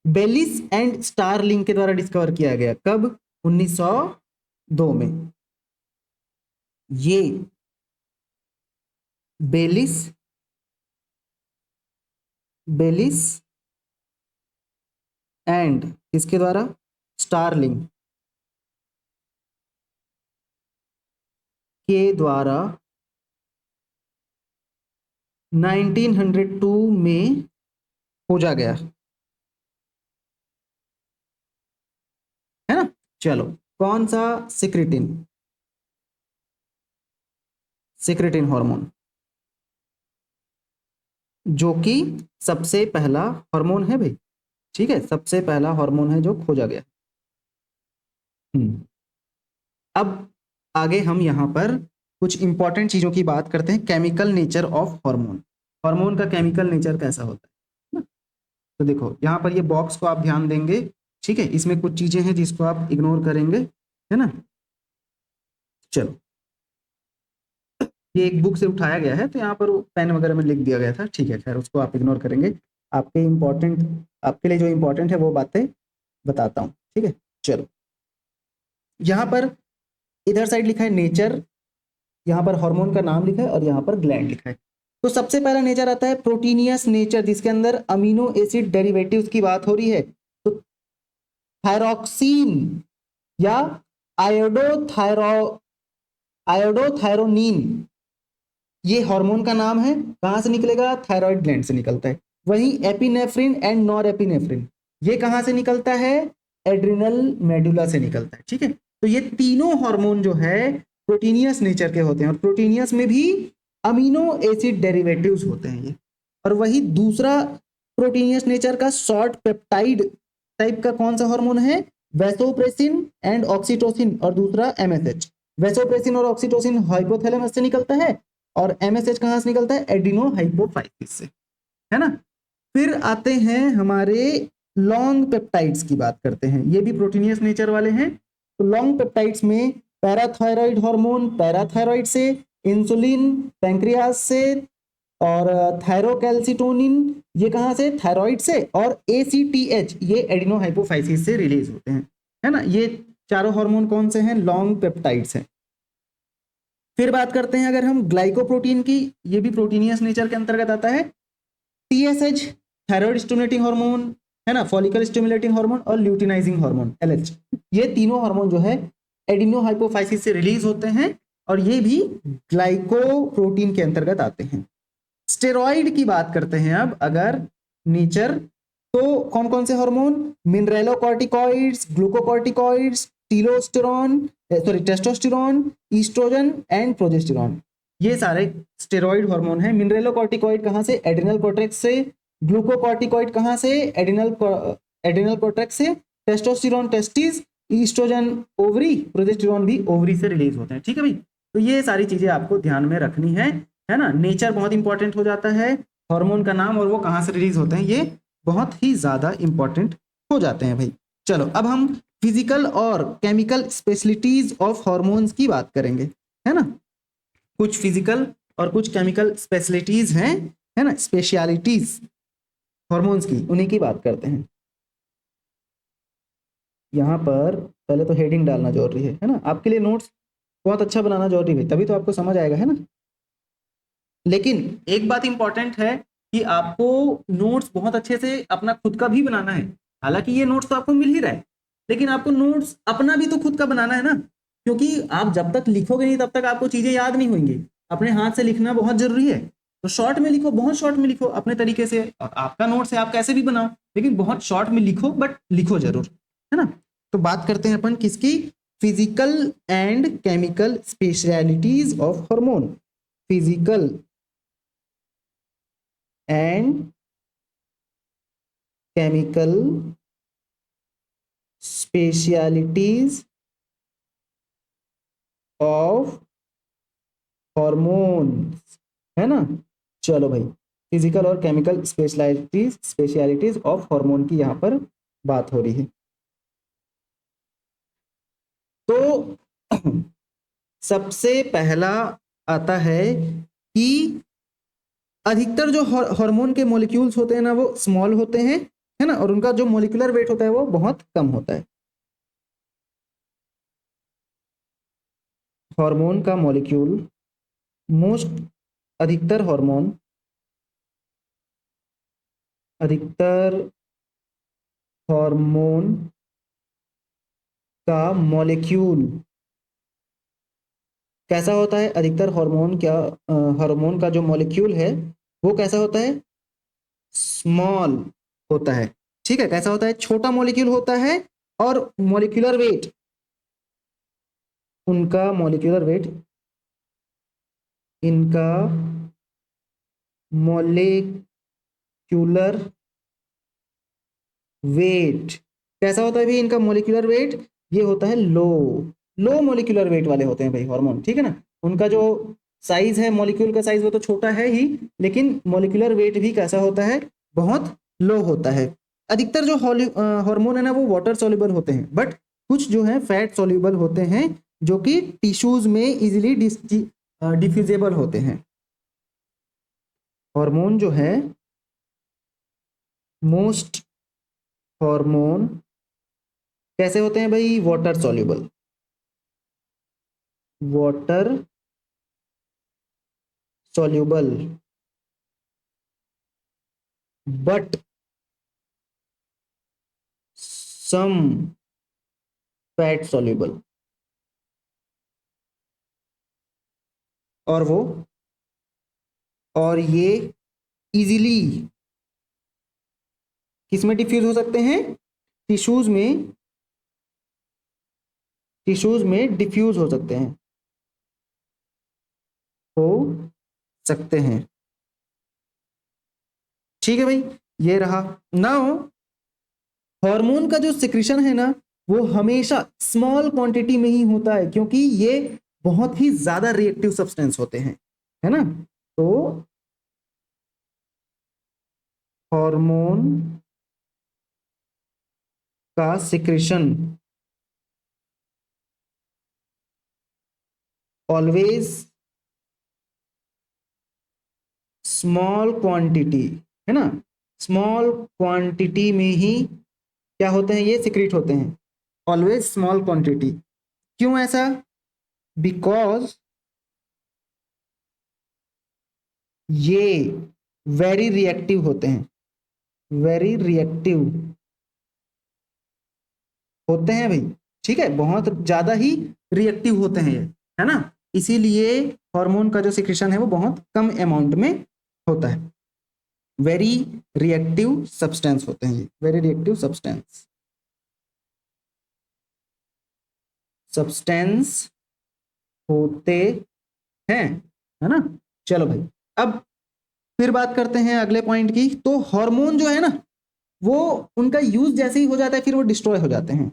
बेलिस एंड स्टारलिंग के द्वारा डिस्कवर किया गया, कब, 1902 में। ये बेलिस, बेलिस एंड किसके द्वारा, स्टारलिंग के द्वारा 1902 में खोजा गया, है ना। चलो, कौन सा, सिक्रिटिन, सिक्रिटिन हार्मोन, जो कि सबसे पहला हार्मोन है भाई, ठीक है, सबसे पहला हार्मोन है जो खोजा गया। अब आगे हम यहाँ पर कुछ इंपॉर्टेंट चीजों की बात करते हैं, chemical nature of hormone, hormone का केमिकल नेचर कैसा होता है ना? तो देखो यहाँ पर ये बॉक्स को आप ध्यान देंगे, ठीक है, इसमें कुछ चीजें हैं जिसको आप इग्नोर करेंगे, है ना। चलो, ये एक बुक से उठाया गया है तो यहाँ पर पेन वगैरह में लिख दिया गया था, ठीक है, खैर उसको आप इग्नोर करेंगे। आपके इंपॉर्टेंट, आपके लिए जो इंपॉर्टेंट है वो बातें बताता हूँ, ठीक है। चलो, यहाँ पर इधर साइड लिखा है नेचर, यहाँ पर हार्मोन का नाम लिखा है और यहाँ पर ग्लैंड लिखा है। तो सबसे पहला नेचर आता है प्रोटीनियस नेचर, जिसके अंदर अमीनो एसिड डेरिवेटिव्स की बात हो रही है। तो थायरॉक्सिन या आयोडोथायरो आयोडोथायरोनिन, ये हार्मोन का नाम है, कहां से निकलेगा, थायराइड ग्लैंड से निकलता है। वहीं एपिनेफ्रिन एंड नॉर एपिनेफ्रिन, ये कहां से निकलता है, एड्रिनल मेडुला से निकलता है, ठीक है। तो ये तीनों हार्मोन जो है प्रोटीनियस नेचर के होते हैं, और प्रोटीनियस में भी अमीनो एसिड डेरिवेटिव्स होते हैं ये। और वही दूसरा प्रोटीनियस नेचर का शॉर्ट पेप्टाइड टाइप का कौन सा हार्मोन है, वैसोप्रेसिन एंड ऑक्सीटोसिन, और दूसरा एमएसएच। वैसोप्रेसिन और ऑक्सीटोसिन हाइपोथैलेमस से निकलता है और एमएसएच कहां से निकलता है, एडिनो हाइपोफाइसिस से, है ना। फिर आते हैं हमारे लॉन्ग पेप्टाइड्स की बात करते हैं, ये भी प्रोटीनियस नेचर वाले हैं। तो लॉन्ग पेप्टाइड्स में पैराथायरॉइड हार्मोन पैराथायरॉइड से, इंसुलिन पैंक्रियाज से, और थायरोकैल्सिटोनिन ये कहाँ से, थायराइड से, और एसीटीएच ये एडिनोहाइपोफाइसिस से रिलीज होते हैं, है ना। ये चारों हार्मोन कौन से हैं, लॉन्ग पेप्टाइड्स हैं। फिर बात करते हैं अगर हम ग्लाइकोप्रोटीन की, ये भी प्रोटीनियस नेचर के अंतर्गत आता है। टीएसएच थायराइड स्टिमुलेटिंग हार्मोन, है ना, फॉलिकल स्टिमुलेटिंग हार्मोन, और ल्यूटिनाइजिंग हार्मोन एलएच, ये तीनों हार्मोन जो है एडिनोहाइपोफाइसिस से रिलीज होते हैं और ये भी ग्लाइकोप्रोटीन के अंतर्गत आते हैं। स्टेरॉइड की बात करते हैं अब अगर नेचर, तो कौन कौन से hormone, mineralocorticoids, glucocorticoids, testosterone, oestrogen and progesterone, ये सारे स्टेरॉइड हार्मोन हैं। मिनरेलोकॉर्टिकॉइड कहाँ से, एड्रिनल कॉर्टेक्स से। ग्लूकोकॉर्टिकॉइड कहाँ से, एड्रिनल कॉर्टेक्स से। Testosterone testis, oestrogen ovary, progesterone भी ओवरी से रिलीज होते हैं, ठीक है भाई। तो ये सारी चीजें आपको ध्यान में रखनी है ना। नेचर बहुत इंपॉर्टेंट हो जाता है, हार्मोन का नाम और वो कहाँ से रिलीज होते हैं ये बहुत ही ज्यादा इंपॉर्टेंट हो जाते हैं भाई। चलो अब हम फिजिकल और केमिकल स्पेशलिटीज ऑफ हार्मोन्स की बात करेंगे, है ना। कुछ फिजिकल और कुछ केमिकल स्पेशलिटीज हैं, है ना, स्पेशलिटीज हार्मोन्स की, उन्हीं की बात करते हैं। यहाँ पर पहले तो हेडिंग डालना जरूरी है ना। आपके लिए नोट्स बहुत अच्छा बनाना जरूरी है, तभी तो आपको समझ आएगा, है ना। लेकिन एक बात इंपॉर्टेंट है कि आपको नोट्स बहुत अच्छे से अपना खुद का भी बनाना है। हालांकि ये नोट्स तो आपको मिल ही रहा है, लेकिन आपको नोट्स अपना भी तो खुद का बनाना है ना, क्योंकि आप जब तक लिखोगे नहीं तब तक आपको चीजें याद नहीं होंगी। अपने हाथ से लिखना बहुत जरूरी है। तो शॉर्ट में लिखो, बहुत शॉर्ट में लिखो अपने तरीके से। आपका नोट्स है, आप कैसे भी बनाओ, लेकिन बहुत शॉर्ट में लिखो, बट लिखो जरूर, है ना। तो बात करते हैं अपन किसकी, physical and chemical specialities of hormone. Physical and chemical specialities of hormones, है ना। चलो भाई, फिजिकल और केमिकल स्पेशलिटीज ऑफ हार्मोन की यहाँ पर बात हो रही है। तो सबसे पहला आता है कि अधिकतर जो हार्मोन के मॉलिक्यूल्स होते हैं ना वो स्मॉल होते हैं, है ना, और उनका जो मॉलिक्यूलर वेट होता है वो बहुत कम होता है। हार्मोन का मॉलिक्यूल, मोस्ट अधिकतर हार्मोन, अधिकतर हार्मोन का मॉलिक्यूल कैसा होता है, अधिकतर हार्मोन का जो मॉलिक्यूल है वो कैसा होता है, स्मॉल होता है, ठीक है। कैसा होता है, छोटा मॉलिक्यूल होता है, और मॉलिक्यूलर वेट, उनका मॉलिक्यूलर वेट, इनका मॉलिक्यूलर वेट कैसा होता है भाई, इनका मॉलिक्यूलर वेट ये होता है लो मॉलिक्यूलर वेट वाले होते हैं भाई हार्मोन, ठीक है ना। उनका जो साइज है, मॉलिक्यूल का साइज वो तो छोटा है ही, लेकिन मॉलिक्यूलर वेट भी कैसा होता है, बहुत लो होता है। अधिकतर जो हार्मोन है ना वो वाटर सॉल्युबल होते हैं, बट कुछ जो है फैट सॉल्युबल होते हैं, जो कि टिश्यूज में इजिली डिफ्यूजेबल होते हैं। हार्मोन जो है, मोस्ट हार्मोन कैसे होते हैं भाई, water soluble, water soluble but some fat soluble, और वो और ये इजीली किस में डिफ्यूज हो सकते हैं, टिश्यूज में, टिश्यूज में डिफ्यूज हो सकते हैं, हो सकते हैं, ठीक है भाई। ये रहा नाउ, हार्मोन का जो सिक्रीशन है ना वो हमेशा स्मॉल क्वांटिटी में ही होता है, क्योंकि ये बहुत ही ज्यादा रिएक्टिव सब्सटेंस होते हैं, है ना। तो हार्मोन का सिक्रीशन ऑलवेज स्मॉल क्वांटिटी, है ना, स्मॉल क्वांटिटी में ही क्या होते हैं, ये सिक्रीट होते हैं, ऑलवेज स्मॉल क्वांटिटी। क्यों ऐसा? बिकॉज ये वेरी रिएक्टिव होते हैं, वेरी रिएक्टिव होते हैं भाई, ठीक है, बहुत ज्यादा ही रिएक्टिव होते हैं ये, है ना, इसीलिए हार्मोन का जो सिक्रेशन है वो बहुत कम अमाउंट में होता है। वेरी रिएक्टिव सब्सटेंस होते हैं ये, वेरी रिएक्टिव सब्सटेंस होते हैं, है ना। चलो भाई, अब फिर बात करते हैं अगले पॉइंट की। तो हार्मोन जो है ना, वो उनका यूज जैसे ही हो जाता है फिर वो डिस्ट्रॉय हो जाते हैं।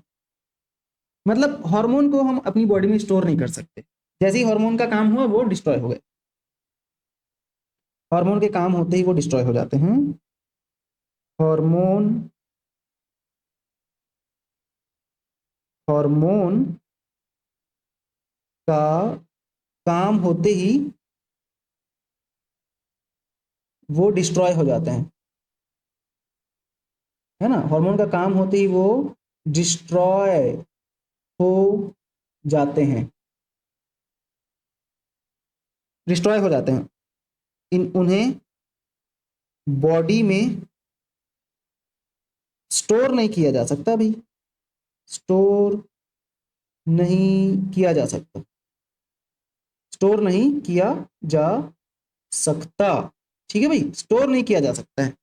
मतलब हार्मोन को हम अपनी बॉडी में स्टोर नहीं कर सकते, जैसे ही हार्मोन का काम हुआ वो डिस्ट्रॉय हो गए, हार्मोन के काम होते ही वो डिस्ट्रॉय हो जाते हैं। हार्मोन हार्मोन का काम होते ही वो डिस्ट्रॉय हो जाते हैं, है ना, हार्मोन का काम होते ही वो डिस्ट्रॉय हो जाते हैं, डिस्ट्रॉय हो जाते हैं। उन्हें बॉडी में स्टोर नहीं किया जा सकता भाई, स्टोर नहीं किया जा सकता, स्टोर नहीं किया जा सकता, ठीक है भाई, स्टोर नहीं किया जा सकता है,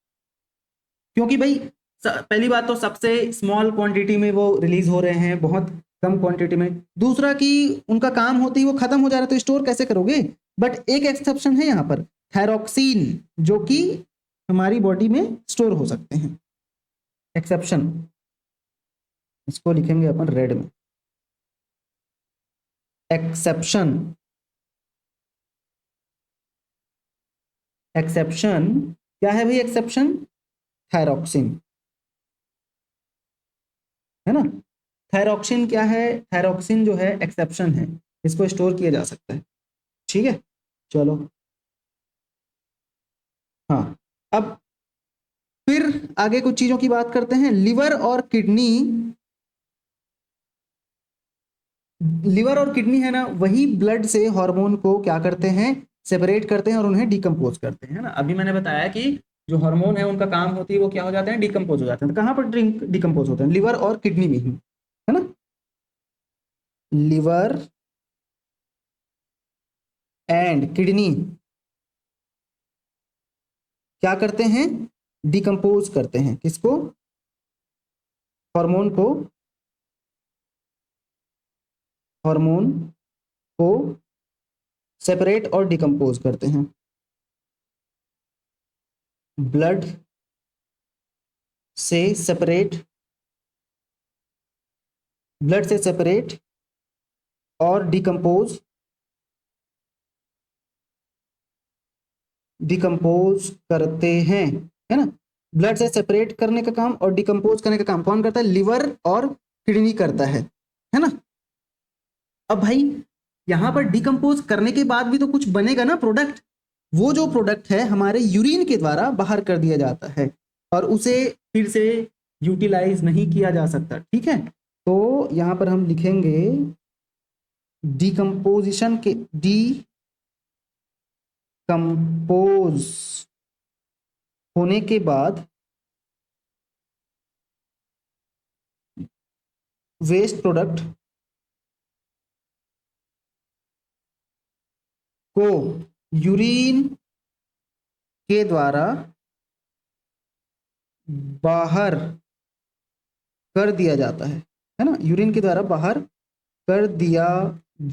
क्योंकि भाई पहली बात तो सबसे स्मॉल क्वांटिटी में वो रिलीज हो रहे हैं, बहुत कम क्वांटिटी में। दूसरा कि उनका काम होते ही वो खत्म हो जा रहा है, तो स्टोर कैसे करोगे। बट एक एक्सेप्शन है यहाँ पर, थायरॉक्सिन, जो कि हमारी बॉडी में स्टोर हो सकते हैं। एक्सेप्शन, इसको लिखेंगे अपन रेड में, एक्सेप्शन। एक्सेप्शन क्या है भाई? एक्सेप्शन थायरॉक्सिन, है ना। थायरॉक्सिन क्या है? थायरॉक्सिन जो है एक्सेप्शन है, इसको स्टोर किया जा सकता है, ठीक है। चलो, हाँ, अब फिर आगे कुछ चीजों की बात करते हैं। लिवर और किडनी, लिवर और किडनी है ना, वही ब्लड से हार्मोन को क्या करते हैं, सेपरेट करते हैं और उन्हें डिकम्पोज करते हैं, है ना। अभी मैंने बताया कि जो हार्मोन है उनका काम होती है वो क्या हो जाते हैं, डिकम्पोज हो जाते हैं। तो कहाँ पर डिकम्पोज होते हैं? लिवर और किडनी में ही, है ना। लिवर एंड किडनी क्या करते हैं, डिकम्पोज करते हैं, किसको? हार्मोन को, हार्मोन को सेपरेट और डिकम्पोज करते हैं ब्लड से सेपरेट, ब्लड से सेपरेट और डिकम्पोज, डिकम्पोज करते हैं, है ना। ब्लड से सेपरेट करने का काम और डिकम्पोज करने का काम कौन करता है? लिवर और किडनी करता है ना। अब भाई यहां पर डिकम्पोज करने के बाद भी तो कुछ बनेगा ना प्रोडक्ट, वो जो प्रोडक्ट है हमारे यूरिन के द्वारा बाहर कर दिया जाता है और उसे फिर से यूटिलाइज नहीं किया जा सकता, ठीक है। तो यहां पर हम लिखेंगे डिकम्पोजिशन के, डिकम्पोज होने के बाद वेस्ट प्रोडक्ट को यूरिन के द्वारा बाहर कर दिया जाता है ना, यूरिन के द्वारा बाहर कर दिया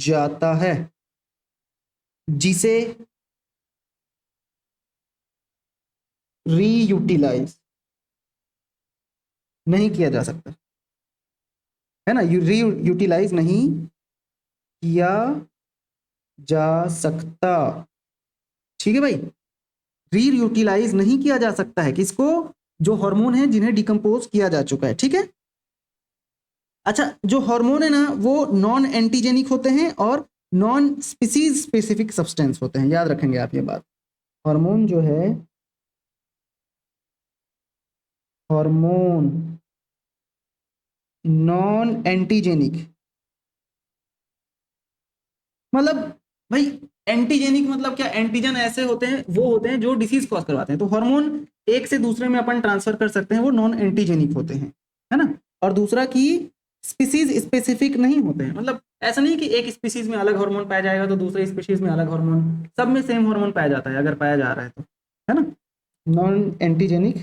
जाता है, जिसे रीयूटिलाइज नहीं किया जा सकता, है ना, रीयूटिलाइज नहीं किया जा सकता, ठीक है भाई। रीयूटिलाइज नहीं किया जा सकता है किसको? जो हार्मोन है जिन्हें डिकम्पोज किया जा चुका है, ठीक है। अच्छा, जो हार्मोन है ना वो नॉन एंटीजेनिक होते हैं और नॉन स्पीसीज स्पेसिफिक सब्सटेंस होते हैं, याद रखेंगे आप ये बात। हार्मोन जो है, हार्मोन नॉन एंटीजेनिक, मतलब भाई एंटीजेनिक मतलब क्या, एंटीजन ऐसे होते हैं, वो होते हैं जो डिसीज कॉज करवाते हैं। तो हार्मोन एक से दूसरे में अपन ट्रांसफर कर सकते हैं, वो नॉन एंटीजेनिक होते हैं, है ना। और दूसरा कि स्पीसीज स्पेसिफिक नहीं होते हैं, मतलब ऐसा नहीं कि एक स्पीसीज में अलग हार्मोन पाया जाएगा तो दूसरे स्पीसीज में अलग हार्मोन, सब में सेम हार्मोन पाया जाता है अगर पाया जा रहा है तो, है ना। Non antigenic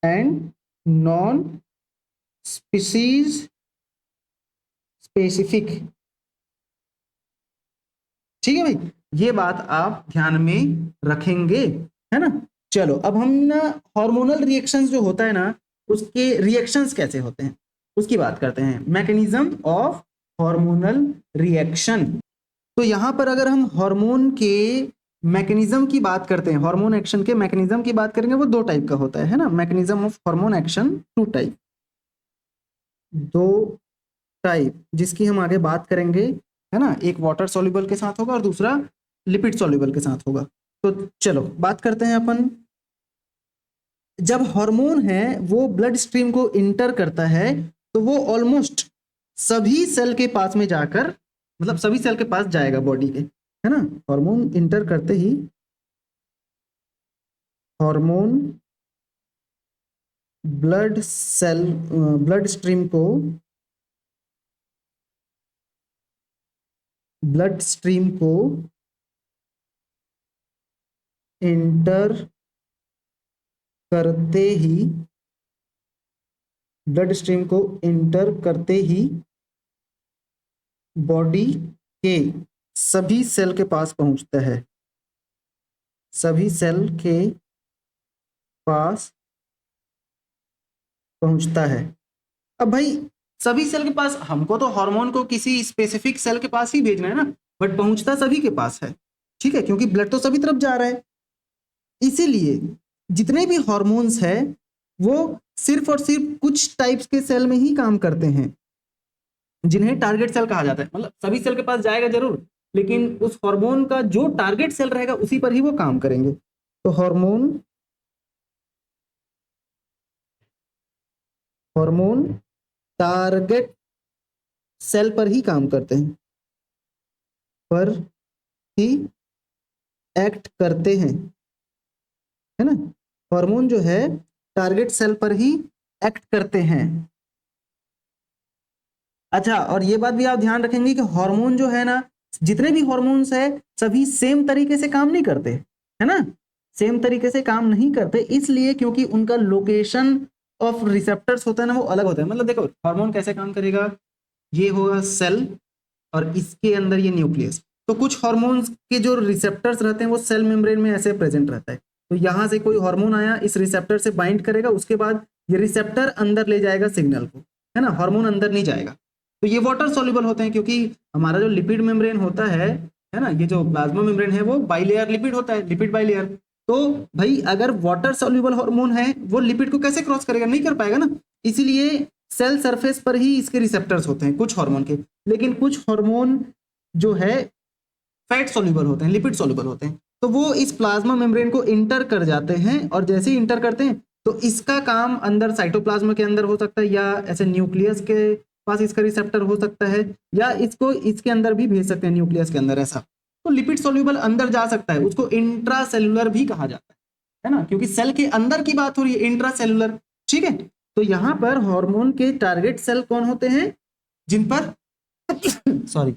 and non species specific, ठीक है भाई, ये बात आप ध्यान में रखेंगे, है ना। चलो अब हम ना हार्मोनल रिएक्शंस जो होता है ना, उसके रिएक्शंस कैसे होते हैं उसकी बात करते हैं, मैकेनिज्म ऑफ हार्मोनल रिएक्शन। तो यहां पर अगर हम हार्मोन के मैकेनिज्म की बात करते हैं, हार्मोन एक्शन के मैकेनिज्म की बात करेंगे, वो दो टाइप का होता है ना, mechanism of hormone action two type, दो टाइप, जिसकी हम आगे बात करेंगे, है ना। एक वाटर सॉल्युबल के साथ होगा और दूसरा लिपिड सॉल्युबल के साथ होगा। तो चलो बात करते हैं अपन। जब हार्मोन है वो ब्लड स्ट्रीम को इंटर करता है, तो वो ऑलमोस्ट सभी सेल के पास में जाकर, मतलब सभी सेल के पास जाएगा बॉडी के, है ना। हार्मोन इंटर करते ही, hormone blood cell, blood stream को, ब्लड स्ट्रीम को इंटर करते ही, ब्लड स्ट्रीम को इंटर करते ही बॉडी के सभी सेल के पास पहुंचता है, सभी सेल के पास पहुंचता है। अब भाई सभी सेल के पास, हमको तो हार्मोन को किसी स्पेसिफिक सेल के पास ही भेजना है ना, बट पहुंचता सभी के पास है, ठीक है, क्योंकि ब्लड तो सभी तरफ जा रहा है। इसीलिए जितने भी हॉर्मोन्स है वो सिर्फ और सिर्फ कुछ टाइप्स के सेल में ही काम करते हैं, जिन्हें टारगेट सेल कहा जाता है। मतलब सभी सेल के पास जाएगा जरूर, लेकिन उस हार्मोन का जो टारगेट सेल रहेगा उसी पर ही वो काम करेंगे। तो हार्मोन, हार्मोन टारगेट सेल पर ही काम करते हैं, पर ही एक्ट करते हैं, है ना। हार्मोन जो है टारगेट सेल पर ही एक्ट करते हैं। अच्छा, और ये बात भी आप ध्यान रखेंगे कि हार्मोन जो है ना, जितने भी हार्मोन्स है सभी सेम तरीके से काम नहीं करते, है ना। सेम तरीके से काम नहीं करते इसलिए क्योंकि उनका लोकेशन ऑफ रिसेप्टर्स होता है ना, वो अलग होता है। मतलब देखो हार्मोन कैसे काम करेगा, ये होगा सेल और इसके अंदर ये न्यूक्लियस। तो कुछ हार्मोन्स के जो रिसेप्टर्स रहते हैं वो सेल मेम्ब्रेन में ऐसे प्रेजेंट रहता है। तो यहां से कोई हार्मोन आया, इस रिसेप्टर से बाइंड करेगा, उसके बाद ये रिसेप्टर अंदर ले जाएगा सिग्नल को, है ना, हार्मोन अंदर नहीं जाएगा। तो ये वाटर सॉल्युबल होते हैं, क्योंकि हमारा जो लिपिड मेम्ब्रेन होता है ना, ये जो प्लाज्मा मेम्ब्रेन है वो बाइलेयर लिपिड होता है, लिपिड बाइलेयर। तो भाई अगर वाटर सॉल्युबल हार्मोन है वो लिपिड को कैसे क्रॉस करेगा, नहीं कर पाएगा ना। इसीलिए सेल सरफेस पर ही इसके रिसेप्टर्स होते हैं कुछ हार्मोन के, लेकिन कुछ हार्मोन जो है फैट सॉल्युबल होते हैं, लिपिड सॉल्युबल होते हैं। तो वो इस प्लाज्मा मेम्ब्रेन को इंटर कर जाते हैं, और जैसे ही इंटर करते हैं तो इसका काम अंदर साइटोप्लाज्म के अंदर हो सकता है, या ऐसे न्यूक्लियस के पास इसका रिसेप्टर हो सकता है, या इसको इसके अंदर भी भेज सकते हैं, न्यूक्लियस के अंदर ऐसा। तो लिपिड सॉल्युबल अंदर जा सकता है, उसको इंट्रा सेलुलर भी कहा जाता है ना, क्योंकि सेल के अंदर की बात हो रही है, इंट्रा सेलुलर, ठीक है। तो यहां पर हार्मोन के टारगेट सेल कौन होते हैं, जिन पर सॉरी,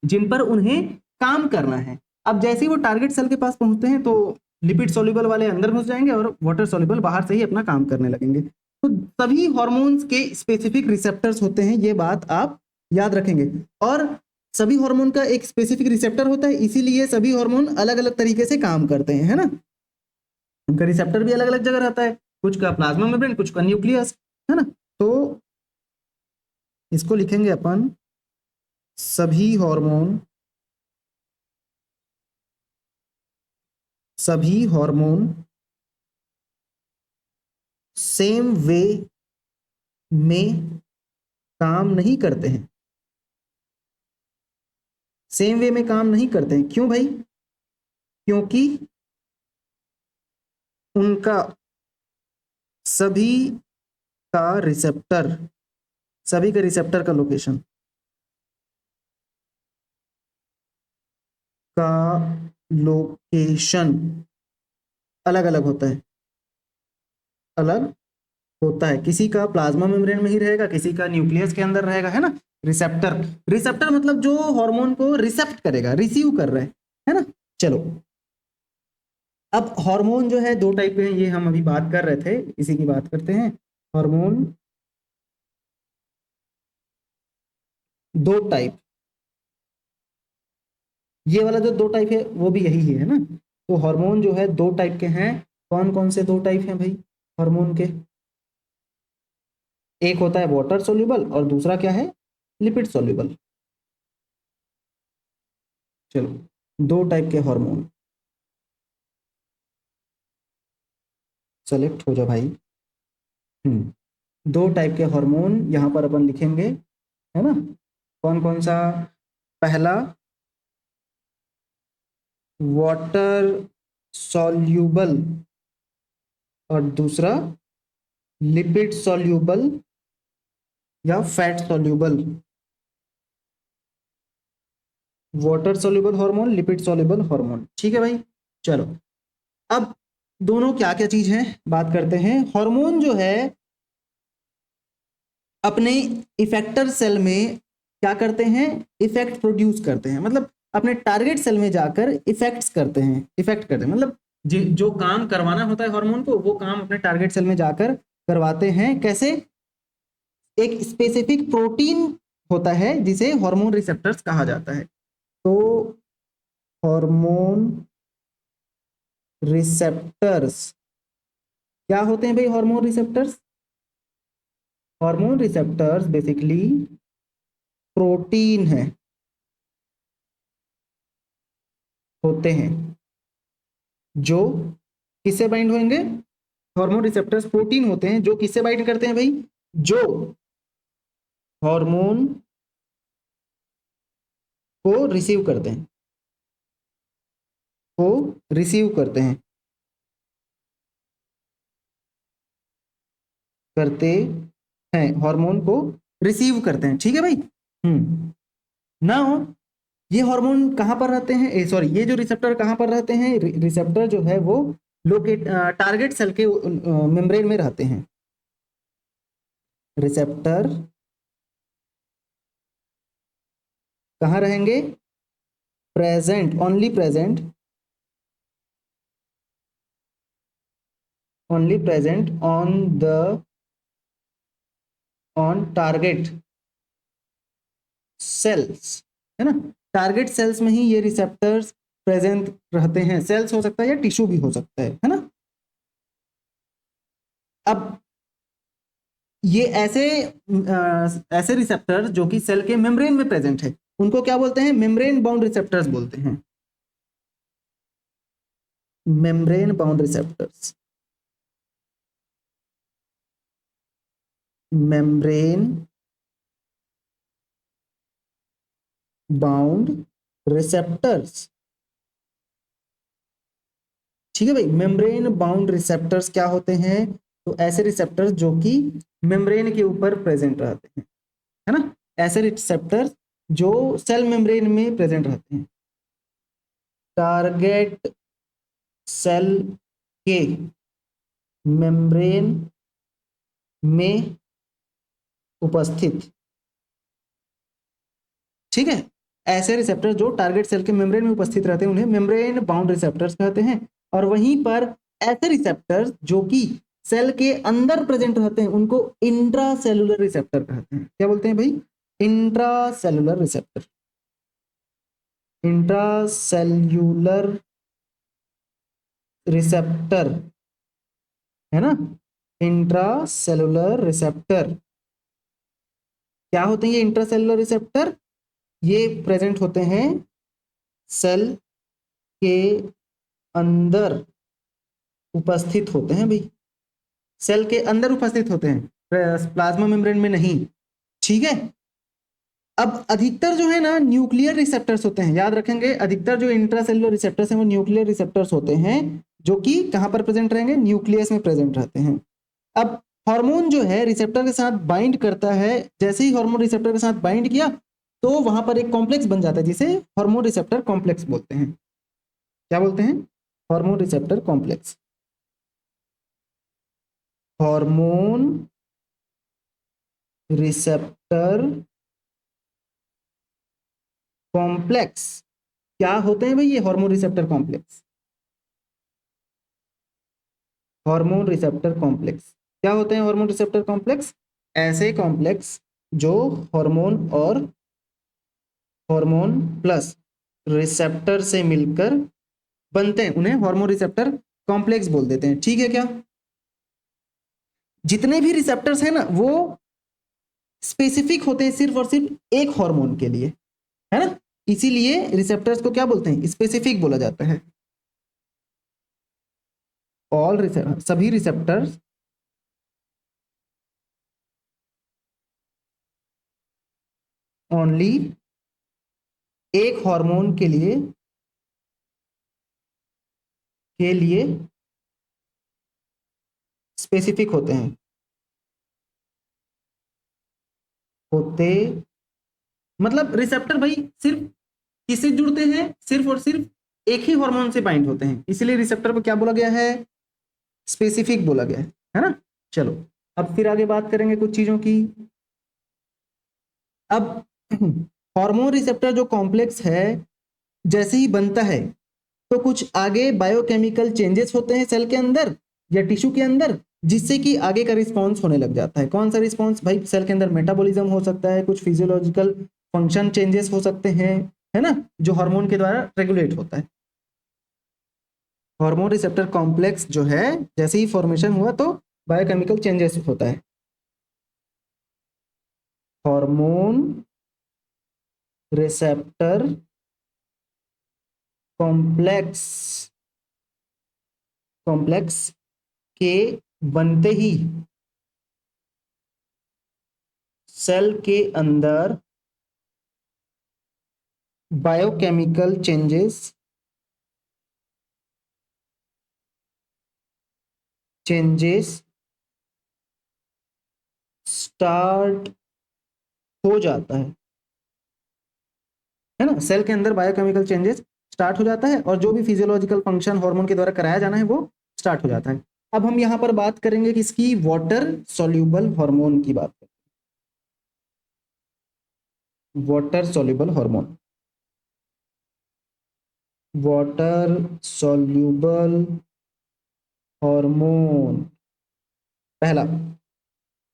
जिन पर उन्हें काम करना है। अब जैसे ही वो टारगेट सेल के पास पहुंचते हैं तो लिपिड सॉल्युबल वाले अंदर घुस जाएंगे और वाटर सॉल्युबल बाहर से ही अपना काम करने लगेंगे। तो सभी हार्मोन्स के स्पेसिफिक रिसेप्टर्स होते हैं, ये बात आप याद रखेंगे। और सभी हार्मोन का एक स्पेसिफिक रिसेप्टर होता है, इसीलिए सभी हार्मोन अलग अलग तरीके से काम करते हैं, है ना। उनका रिसेप्टर भी अलग अलग जगह रहता है, कुछ का प्लाज्मा मेम्ब्रेन, कुछ का न्यूक्लियस, है ना। तो इसको लिखेंगे अपन, सभी हार्मोन, सभी हार्मोन सेम वे में काम नहीं करते हैं, सेम वे में काम नहीं करते हैं। क्यों भाई? क्योंकि उनका सभी का रिसेप्टर, सभी का रिसेप्टर का लोकेशन का लोकेशन अलग अलग होता है, अलग होता है। किसी का प्लाज्मा मेम्ब्रेन में ही रहेगा, किसी का न्यूक्लियस के अंदर रहेगा, है ना। रिसेप्टर, रिसेप्टर मतलब जो हार्मोन को रिसेप्ट करेगा, रिसीव कर रहे हैं, है ना। चलो, अब हार्मोन जो है दो टाइप के हैं, ये हम अभी बात कर रहे थे, इसी की बात करते हैं। हार्मोन दो टाइप, ये वाला जो दो टाइप है वो भी यही है ना। तो हार्मोन जो है दो टाइप के हैं। कौन कौन से दो टाइप हैं भाई हार्मोन के? एक होता है वाटर सोल्यूबल और दूसरा क्या है? Lipid soluble. चलो, दो टाइप के हार्मोन, सेलेक्ट हो जाओ भाई। दो टाइप के हार्मोन यहाँ पर अपन लिखेंगे, है ना। कौन कौन सा? पहला वाटर सॉल्यूबल और दूसरा लिपिड सॉल्यूबल या fat soluble. Water soluble hormone, lipid soluble hormone, ठीक है भाई। चलो, अब दोनों क्या क्या चीज है बात करते हैं। हार्मोन जो है अपने इफेक्टर सेल में क्या करते हैं? इफेक्ट प्रोड्यूस करते हैं, मतलब अपने टारगेट सेल में जाकर इफेक्ट्स करते हैं, इफेक्ट करते हैं मतलब जो काम करवाना होता है हार्मोन को, वो काम अपने टारगेट सेल में जाकर करवाते हैं। कैसे? एक स्पेसिफिक प्रोटीन होता है जिसे हार्मोन रिसेप्टर्स कहा जाता है। तो हार्मोन रिसेप्टर्स क्या होते हैं भाई? Hormone receptors, hormone receptors basically protein है, होते हैं जो किससे बाइंड होंगे? हार्मोन रिसेप्टर्स प्रोटीन होते हैं जो किससे बाइंड करते हैं भाई? जो हार्मोन को रिसीव करते हैं, को रिसीव करते हैं, करते हैं, हार्मोन को रिसीव करते हैं, ठीक है भाई। नाउ ये हार्मोन कहाँ पर रहते हैं? सॉरी, ये जो रिसेप्टर कहाँ पर रहते हैं? रिसेप्टर जो है वो लोकेट टारगेट सेल के मेम्ब्रेन में रहते हैं। रिसेप्टर कहाँ रहेंगे? Present, only present, only present on the on target cells, है ना। टारगेट सेल्स में ही ये रिसेप्टर्स प्रेजेंट रहते हैं। सेल्स हो सकता है या टिश्यू भी हो सकता है ना। अब ये ऐसे रिसेप्टर जो कि सेल के मेम्ब्रेन में प्रेजेंट है, उनको क्या बोलते हैं? मेम्ब्रेन बाउंड रिसेप्टर्स बोलते हैं। Membrane bound receptors, membrane bound receptors, ठीक है भाई। मेम्ब्रेन बाउंड रिसेप्टर्स क्या होते हैं? तो ऐसे रिसेप्टर्स जो कि मेम्ब्रेन के ऊपर प्रेजेंट रहते हैं, है ना। ऐसे रिसेप्टर्स जो सेल मेम्ब्रेन में प्रेजेंट रहते हैं, टारगेट सेल के मेम्ब्रेन में उपस्थित, ठीक है। ऐसे रिसेप्टर जो टारगेट सेल के मेम्ब्रेन में उपस्थित रहते हैं उन्हें मेम्ब्रेन बाउंड रिसेप्टर्स कहते हैं। और वहीं पर ऐसे रिसेप्टर्स जो कि सेल के अंदर प्रेजेंट रहते हैं उनको इंट्रा सेलुलर रिसेप्टर कहते हैं। क्या बोलते हैं भाई? Intra cellular receptor, intra cellular receptor, है ना। इंट्रा सेलुलर रिसेप्टर क्या होते हैं? ये इंट्रा सेलुलर रिसेप्टर ये प्रेजेंट होते हैं सेल के अंदर, उपस्थित होते हैं भाई, सेल के अंदर उपस्थित होते हैं, प्लाज्मा मेम्ब्रेन में नहीं, ठीक है। अब अधिकतर जो है ना न्यूक्लियर रिसेप्टर्स होते हैं, याद रखेंगे, अधिकतर जो इंट्रासेलुलर रिसेप्टर्स हैं वो न्यूक्लियर रिसेप्टर्स होते हैं, जो कि कहां पर प्रेजेंट रहेंगे, न्यूक्लियस में प्रेजेंट रहते हैं। अब हार्मोन जो है रिसेप्टर के साथ बाइंड करता है, जैसे ही हार्मोन रिसेप्टर के साथ बाइंड किया तो वहां पर एक कॉम्प्लेक्स बन जाता है जिसे हार्मोन रिसेप्टर कॉम्प्लेक्स बोलते हैं। क्या बोलते हैं? Hormone receptor complex. Hormone receptor complex क्या होते हैं भाई ये hormone receptor complex? Hormone receptor complex क्या होते हैं? हार्मोन रिसेप्टर कॉम्प्लेक्स ऐसे कॉम्प्लेक्स जो हार्मोन और हार्मोन प्लस रिसेप्टर से मिलकर बनते हैं, उन्हें हार्मोन रिसेप्टर कॉम्प्लेक्स बोल देते हैं। ठीक है क्या? जितने भी रिसेप्टर्स हैं ना वो स्पेसिफिक होते हैं सिर्फ और सिर्फ एक हार्मोन के लिए, है ना, इसीलिए रिसेप्टर्स को क्या बोलते हैं? स्पेसिफिक बोला जाता है। ऑल सभी रिसेप्टर्स ओनली एक हार्मोन के लिए स्पेसिफिक होते मतलब रिसेप्टर भाई सिर्फ किससे जुड़ते हैं? सिर्फ और सिर्फ एक ही हार्मोन से बाइंड होते हैं, इसलिए रिसेप्टर को क्या बोला गया है? स्पेसिफिक बोला गया है ना। चलो अब फिर आगे बात करेंगे कुछ चीजों की। अब हार्मोन रिसेप्टर जो कॉम्प्लेक्स है जैसे ही बनता है तो कुछ आगे बायोकेमिकल चेंजेस होते हैं सेल के अंदर या टिश्यू के अंदर, जिससे कि आगे का रिस्पॉन्स होने लग जाता है। कौन सा रिस्पॉन्स भाई? सेल के अंदर मेटाबॉलिज्म हो सकता है, कुछ फिजियोलॉजिकल फंक्शन चेंजेस हो सकते हैं, है ना, जो हार्मोन के द्वारा रेगुलेट होता है। हार्मोन रिसेप्टर कॉम्प्लेक्स जो है जैसे ही फॉर्मेशन हुआ तो बायोकेमिकल चेंजेस होता है। हार्मोन रिसेप्टर कॉम्प्लेक्स कॉम्प्लेक्स के बनते ही सेल के अंदर बायोकेमिकल चेंजेस स्टार्ट हो जाता है ना, सेल के अंदर बायोकेमिकल चेंजेस स्टार्ट हो जाता है और जो भी फिजियोलॉजिकल फंक्शन हार्मोन के द्वारा कराया जाना है वो स्टार्ट हो जाता है। अब हम यहां पर बात करेंगे किसकी? वाटर सॉल्यूबल हार्मोन की बात करें। Water soluble hormone, water soluble hormone, पहला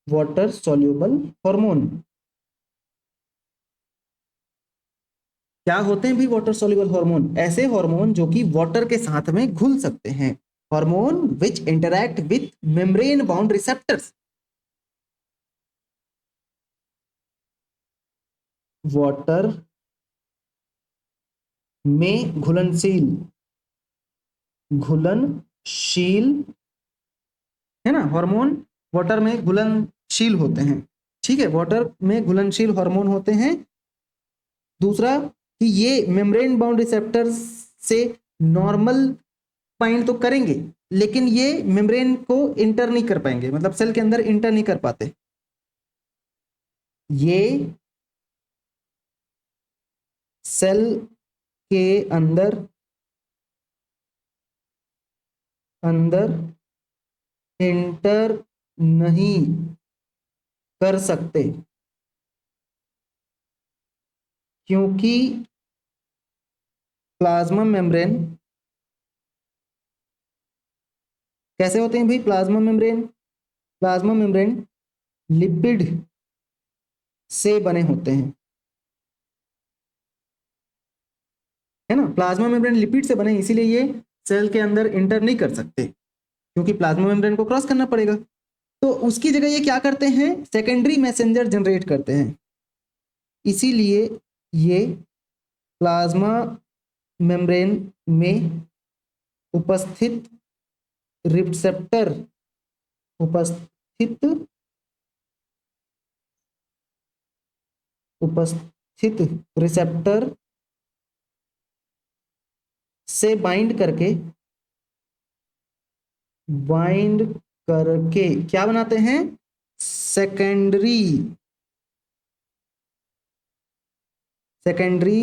वाटर सॉल्यूबल हार्मोन क्या होते हैं भाई? वाटर सॉल्युबल हार्मोन ऐसे हार्मोन जो कि वाटर के साथ में घुल सकते हैं, hormone which interact with membrane bound receptors. Water में घुलनशील है ना हार्मोन, वाटर में घुलनशील होते हैं। ठीक है, वाटर में घुलनशील हार्मोन होते हैं। दूसरा कि ये मेम्ब्रेन बाउंड रिसेप्टर्स से नॉर्मल बाइंड तो करेंगे लेकिन ये मेम्ब्रेन को इंटर नहीं कर पाएंगे, मतलब सेल के अंदर इंटर नहीं कर पाते। ये सेल के अंदर अंदर इंटर नहीं कर सकते क्योंकि प्लाज्मा मेम्ब्रेन कैसे होते हैं भाई? प्लाज्मा मेम्ब्रेन लिपिड से बने होते हैं, है ना, प्लाज्मा मेम्ब्रेन लिपिड से बने, इसीलिए ये सेल के अंदर इंटर नहीं कर सकते क्योंकि प्लाज्मा मेम्ब्रेन को क्रॉस करना पड़ेगा। तो उसकी जगह ये क्या करते हैं? सेकेंडरी मैसेंजर जनरेट करते हैं, इसीलिए ये प्लाज्मा मेम्ब्रेन में उपस्थित रिसेप्टर उपस्थित स्थित रिसेप्टर से बाइंड करके क्या बनाते हैं, सेकेंडरी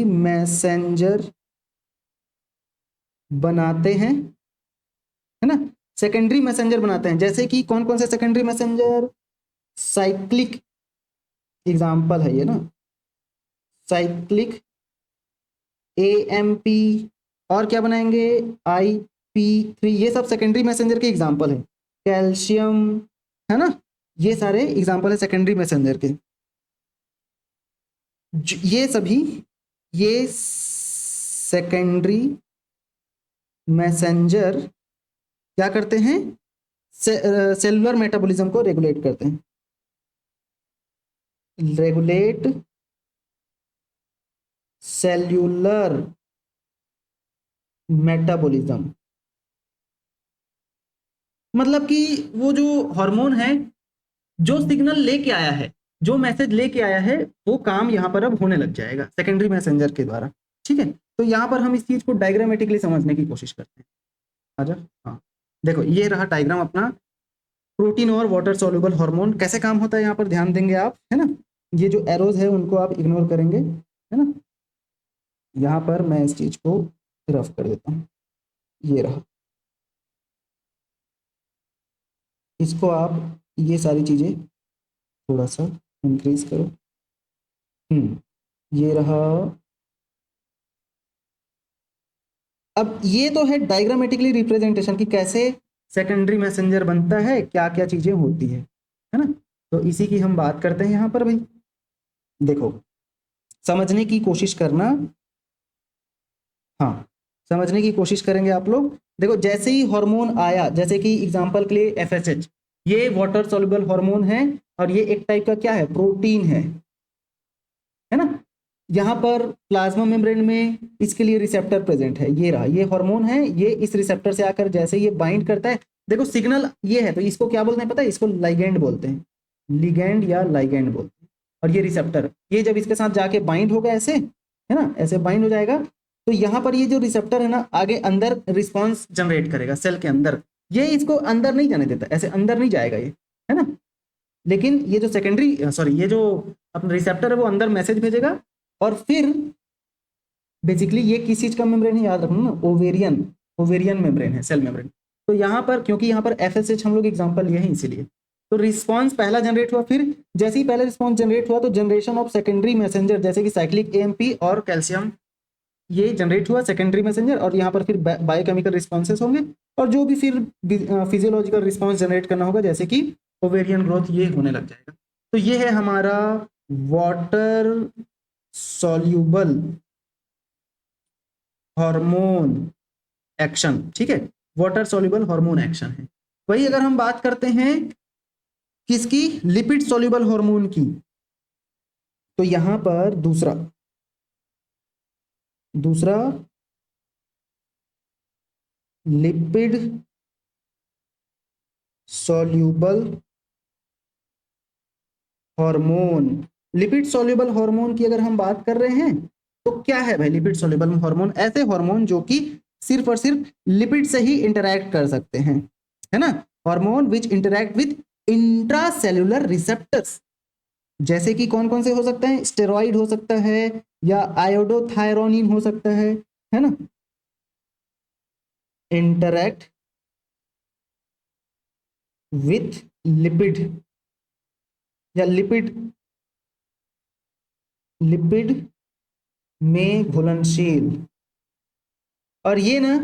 मैसेंजर बनाते हैं, है ना। सेकेंडरी मैसेंजर बनाते हैं, जैसे कि कौन कौन से सेकेंडरी मैसेंजर, साइक्लिक एग्जाम्पल है ये ना, साइक्लिक, एएमपी, और क्या बनाएंगे, IP3, ये सब सेकेंडरी मैसेंजर के एग्जाम्पल है। कैल्शियम, है ना, ये सारे एग्जाम्पल है सेकेंडरी मैसेंजर के। ये सभी, ये सेकेंडरी मैसेंजर क्या करते हैं, सेलुलर मेटाबॉलिज्म को रेगुलेट करते हैं, रेगुलेट सेल्यूलर मेटाबॉलिज्म। मतलब कि वो जो हार्मोन है, जो सिग्नल लेके आया है, जो मैसेज लेके आया है, वो काम यहाँ पर अब होने लग जाएगा सेकेंडरी मैसेंजर के द्वारा। ठीक है, तो यहाँ पर हम इस चीज को डायग्रामेटिकली समझने की कोशिश करते हैं। आजा, हाँ, देखो ये रहा डायग्राम अपना, प्रोटीन और वाटर सॉल्युबल हार्मोन कैसे काम होता है, यहाँ पर ध्यान देंगे आप, है ना। ये जो एरोज है उनको आप इग्नोर करेंगे, है ना। यहाँ पर मैं इस चीज को रफ कर देता हूँ, ये रहा, इसको आप ये सारी चीजें थोड़ा सा इंक्रीज करो। ये रहा। अब ये तो है डायग्रामेटिकली रिप्रेजेंटेशन कि कैसे सेकेंडरी मैसेंजर बनता है, क्या क्या चीजें होती है ना। तो इसी की हम बात करते हैं यहाँ पर भाई। देखो, समझने की कोशिश करना, हाँ, समझने की कोशिश करेंगे आप लोग। देखो, जैसे ही हार्मोन आया, जैसे कि एग्जांपल के लिए FSH, ये वाटर सॉल्युबल हार्मोन है, और ये एक टाइप का क्या है, प्रोटीन है ना। यहाँ पर प्लाज्मा मेम्ब्रेन में इसके लिए रिसेप्टर प्रेजेंट है, ये रहा, ये हार्मोन है, ये इस रिसेप्टर से आकर जैसे ये बाइंड करता है, देखो सिग्नल ये है, तो इसको क्या बोलते हैं पता है, इसको लाइगैंड बोलते हैं, लिगैंड या लाइगैंड बोलते हैं। और ये रिसेप्टर, ये जब इसके साथ जाके बाइंड होगा ऐसे, है ना, ऐसे बाइंड हो जाएगा, तो यहाँ पर ये जो रिसेप्टर है ना, आगे अंदर रिस्पॉन्स जनरेट करेगा सेल के अंदर, ये इसको अंदर नहीं जाने देता, ऐसे अंदर नहीं जाएगा ये, है ना। लेकिन ये जो सेकेंडरी, सॉरी, ये जो अपना रिसेप्टर है वो अंदर मैसेज भेजेगा, और फिर बेसिकली ये किस चीज का मेम्ब्रेन है, याद रखना ना, ओवेरियन मेम्ब्रेन है, सेल मेम्ब्रेन। तो यहाँ पर, क्योंकि यहाँ पर FSH हम लोग एग्जांपल लिए हैं इसीलिए, तो रिस्पांस पहला जनरेट हुआ, फिर जैसे ही पहला रिस्पांस जनरेट हुआ तो जनरेशन ऑफ सेकेंडरी मैसेंजर, जैसे कि साइक्लिक AMP और कैल्शियम, ये जनरेट हुआ सेकेंडरी मैसेंजर, और यहाँ पर फिर बायोकेमिकल रिस्पॉन्सेस होंगे, और जो भी फिर फिजियोलॉजिकल रिस्पॉन्स जनरेट करना होगा, जैसे कि ओवेरियन ग्रोथ, ये होने लग जाएगा। तो ये है हमारा वाटर सॉल्यूबल हार्मोन एक्शन, ठीक है, वाटर सॉल्युबल हार्मोन एक्शन है। वही अगर हम बात करते हैं किसकी, लिपिड सॉल्युबल हार्मोन की, तो यहां पर दूसरा lipid soluble hormone, lipid soluble hormone की अगर हम बात कर रहे हैं, तो क्या है भाई लिपिड सॉल्युबल हार्मोन, ऐसे हार्मोन जो कि सिर्फ और सिर्फ लिपिड से ही इंटरैक्ट कर सकते हैं, है ना। Hormone which interact with intracellular receptors, जैसे कि कौन कौन से हो सकते हैं, स्टेरॉइड हो सकता है, या आयोडोथायरोनिन हो सकता है ना, इंटरैक्ट विथ लिपिड, या लिपिड लिपिड में घुलनशील, और ये ना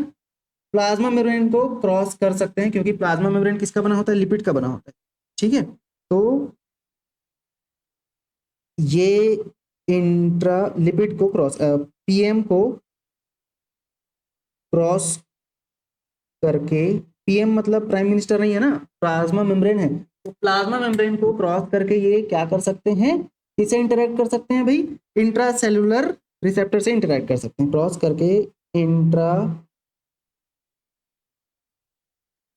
प्लाज्मा मेम्ब्रेन को क्रॉस कर सकते हैं, क्योंकि प्लाज्मा मेम्ब्रेन किसका बना होता है, लिपिड का बना होता है, ठीक है। तो ये इंट्रा लिपिड को क्रॉस, PM को क्रॉस करके, PM मतलब प्राइम मिनिस्टर नहीं है ना, प्लाज्मा मेम्ब्रेन है, तो प्लाज्मा मेम्ब्रेन को क्रॉस करके ये क्या कर सकते हैं, किसे इंटरैक्ट कर सकते हैं भाई, इंट्रा सेलुलर रिसेप्टर से इंटरैक्ट कर सकते हैं, क्रॉस करके इंट्रा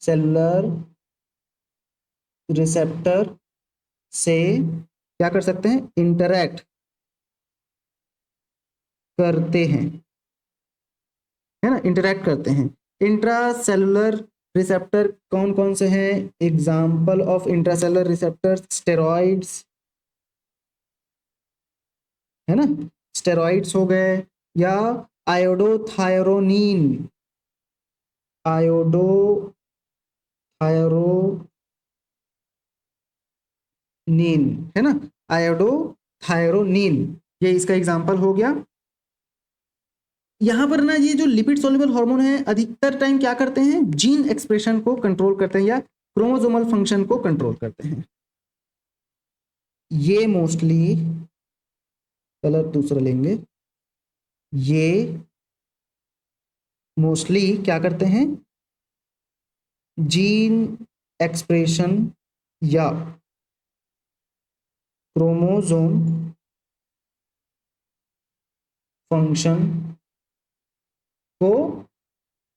सेलुलर रिसेप्टर से क्या कर सकते हैं, इंटरैक्ट करते हैं, है ना, इंटरेक्ट करते हैं। इंट्रासेलुलर रिसेप्टर कौन कौन से हैं? Example of intracellular receptor, steroids, है ना, स्टेरॉइड्स हो गए, या आयोडोथायरोनिन, आयोडोथायरोनिन, है ना, आयोडोथायरोनिन, ये इसका एग्जाम्पल हो गया। यहां पर ना ये जो लिपिड सोल्यूबल हार्मोन है अधिकतर टाइम क्या करते हैं? जीन एक्सप्रेशन को कंट्रोल करते हैं या क्रोमोसोमल फंक्शन को कंट्रोल करते हैं। ये मोस्टली, कलर दूसरा लेंगे, ये मोस्टली क्या करते हैं? जीन एक्सप्रेशन या क्रोमोसोम फंक्शन को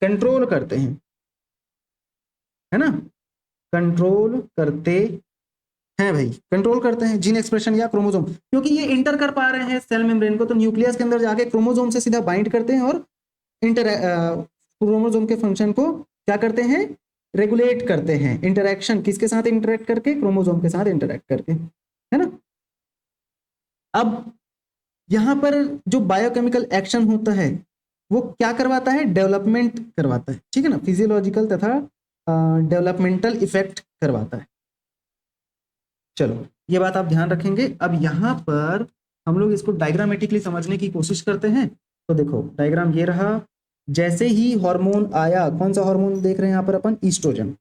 कंट्रोल करते हैं, है ना, कंट्रोल करते हैं भाई, कंट्रोल करते हैं जीन एक्सप्रेशन या क्रोमोसोम, क्योंकि ये इंटर कर पा रहे हैं सेल मेम्ब्रेन को, तो न्यूक्लियस के अंदर जाके क्रोमोसोम से सीधा बाइंड करते हैं और क्रोमोसोम के फंक्शन को क्या करते हैं? रेगुलेट करते हैं। इंटरेक्शन किसके साथ? इंटरेक्ट करके, क्रोमोसोम के साथ इंटरेक्ट करके, है ना। अब यहां पर जो बायोकेमिकल एक्शन होता है वो क्या करवाता है? डेवलपमेंट करवाता है, ठीक है ना, फिजियोलॉजिकल तथा डेवलपमेंटल इफेक्ट करवाता है। चलो ये बात आप ध्यान रखेंगे। अब यहाँ पर हम लोग इसको डायग्रामेटिकली समझने की कोशिश करते हैं। तो देखो डायग्राम ये रहा, जैसे ही हार्मोन आया, कौन सा हार्मोन देख रहे हैं यहाँ पर अपन? ईस्ट्रोजन,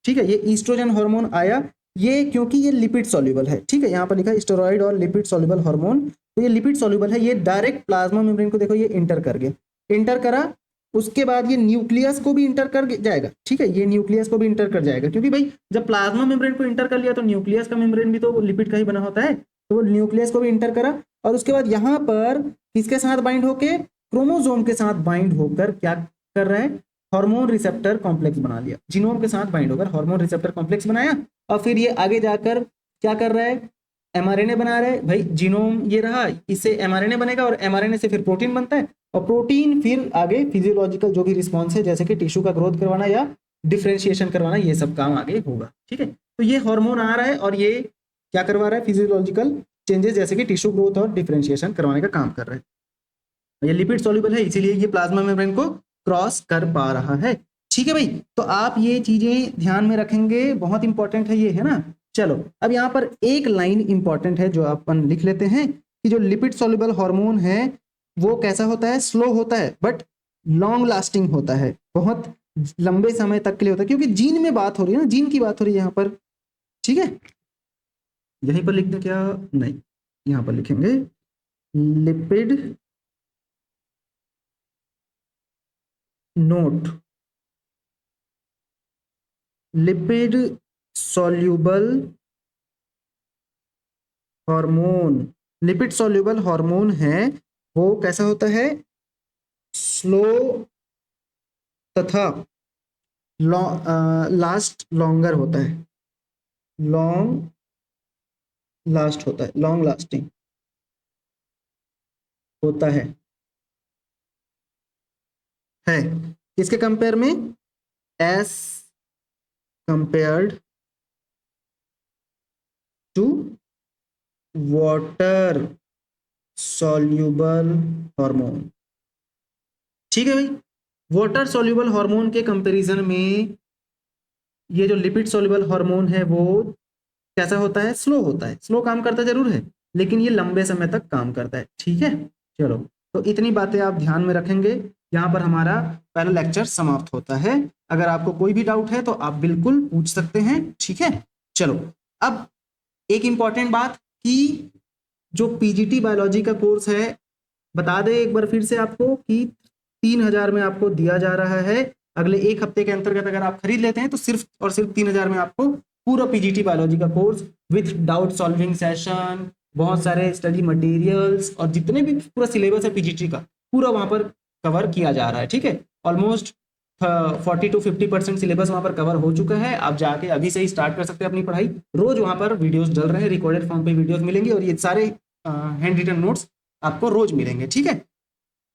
ठीक है, ये ईस्ट्रोजन हार्मोन आया, ये क्योंकि ये लिपिड सॉल्युबल है, ठीक है, यहाँ पर लिखा है स्टेरॉइड और लिपिड सॉल्युबल हार्मोन, तो ये लिपिड सॉल्युबल है, ये डायरेक्ट प्लाज्मा मेम्ब्रेन को देखो ये इंटर कर गया, इंटर करा, उसके बाद ये न्यूक्लियस को भी इंटर कर जाएगा, ठीक है, ये न्यूक्लियस को भी इंटर कर जाएगा, क्योंकि भाई जब प्लाज्मा मेम्ब्रेन को इंटर कर लिया तो न्यूक्लियस का मेम्ब्रेन भी तो लिपिड का ही बना होता है, तो वो न्यूक्लियस को भी इंटर करा, और उसके बाद यहाँ पर किसके साथ बाइंड होके? क्रोमोसोम के साथ बाइंड होकर क्या कर रहा है? हार्मोन रिसेप्टर कॉम्प्लेक्स बना लिया, जीनोम के साथ बाइंड होकर हार्मोन रिसेप्टर कॉम्प्लेक्स बनाया, और फिर ये आगे जाकर क्या कर रहा है? एमआरएनए बना रहा है भाई, जीनोम ये रहा, इससे एमआरएनए बनेगा और एमआरएनए से फिर प्रोटीन बनता है, और प्रोटीन फिर आगे फिजियोलॉजिकल जो भी रिस्पॉन्स है, जैसे कि टिश्यू का ग्रोथ करवाना या डिफ्रेंशिएशन करवाना, ये सब काम आगे होगा, ठीक है। तो ये हार्मोन आ रहा है और ये क्या करवा रहा है? फिजियोलॉजिकल चेंजेस जैसे कि टिश्यू ग्रोथ और डिफ्रेंशिएशन करवाने का काम कर रहा है। ये लिपिड सॉल्युबल है, इसीलिए ये प्लाज्मा मेम्ब्रेन को क्रॉस कर पा रहा है, ठीक है भाई। तो आप ये चीजें ध्यान में रखेंगे, बहुत इंपॉर्टेंट है ये, है ना। चलो अब यहाँ पर एक लाइन इंपॉर्टेंट है जो अपन लिख लेते हैं कि जो लिपिड सॉल्युबल हार्मोन है वो कैसा होता है? स्लो होता है बट लॉन्ग लास्टिंग होता है, बहुत लंबे समय तक के लिए होता है, क्योंकि जीन में बात हो रही है ना, जीन की बात हो रही है यहाँ पर, ठीक है। यहीं पर लिखते क्या? नहीं, यहाँ पर लिखेंगे lipid note, lipid soluble hormone, lipid soluble hormone है वो कैसा होता है? स्लो तथा लास्ट लॉन्गर होता है, लॉन्ग लास्ट होता है, लॉन्ग लास्टिंग होता है किसके कंपेयर में? As compared to water soluble hormone, ठीक है भाई। वाटर सॉल्युबल हार्मोन के कंपैरिजन में ये जो लिपिड सॉल्युबल हार्मोन है वो कैसा होता है? स्लो होता है, स्लो काम करता जरूर है लेकिन ये लंबे समय तक काम करता है, ठीक है। चलो तो इतनी बातें आप ध्यान में रखेंगे, यहाँ पर हमारा पहला लेक्चर समाप्त होता है। अगर आपको कोई भी डाउट है तो आप बिल्कुल पूछ सकते हैं, ठीक है। चलो अब एक इंपॉर्टेंट बात कि जो पीजीटी बायोलॉजी का कोर्स है, बता दें एक बार फिर से आपको कि 3000 में आपको दिया जा रहा है। अगले एक हफ्ते के अंतर्गत अगर आप खरीद लेते हैं तो सिर्फ और सिर्फ 3000 में आपको पूरा पीजीटी बायोलॉजी का course with doubt solving session, बहुत सारे स्टडी मटेरियल्स और जितने भी पूरा सिलेबस है पीजीटी का पूरा वहां पर कवर किया जा रहा है, ठीक है। ऑलमोस्ट 40 to 50% सिलेबस वहां पर कवर हो चुका है। आप जाके अभी से ही स्टार्ट कर सकते हैं अपनी पढ़ाई। रोज वहां पर वीडियोस डल रहे हैं, रिकॉर्डेड फॉर्म पे वीडियोस मिलेंगे और ये सारे हैंड रिटन नोट्स आपको रोज मिलेंगे, ठीक है।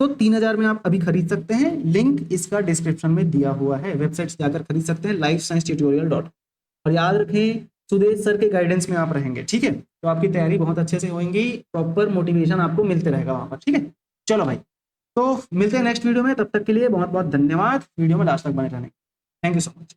तो 3000 में आप अभी खरीद सकते हैं, लिंक इसका डिस्क्रिप्शन में दिया हुआ है, वेबसाइट से जाकर खरीद सकते हैं lifesciencetutorial.com। और याद रखें सुदेश सर के गाइडेंस में आप रहेंगे, ठीक है, तो आपकी तैयारी बहुत अच्छे से होगी, प्रॉपर मोटिवेशन आपको मिलते रहेगा वहां पर, ठीक है। चलो भाई, तो मिलते हैं नेक्स्ट वीडियो में, तब तक के लिए बहुत बहुत धन्यवाद वीडियो में लास्ट तक बने रहने। Thank you so much.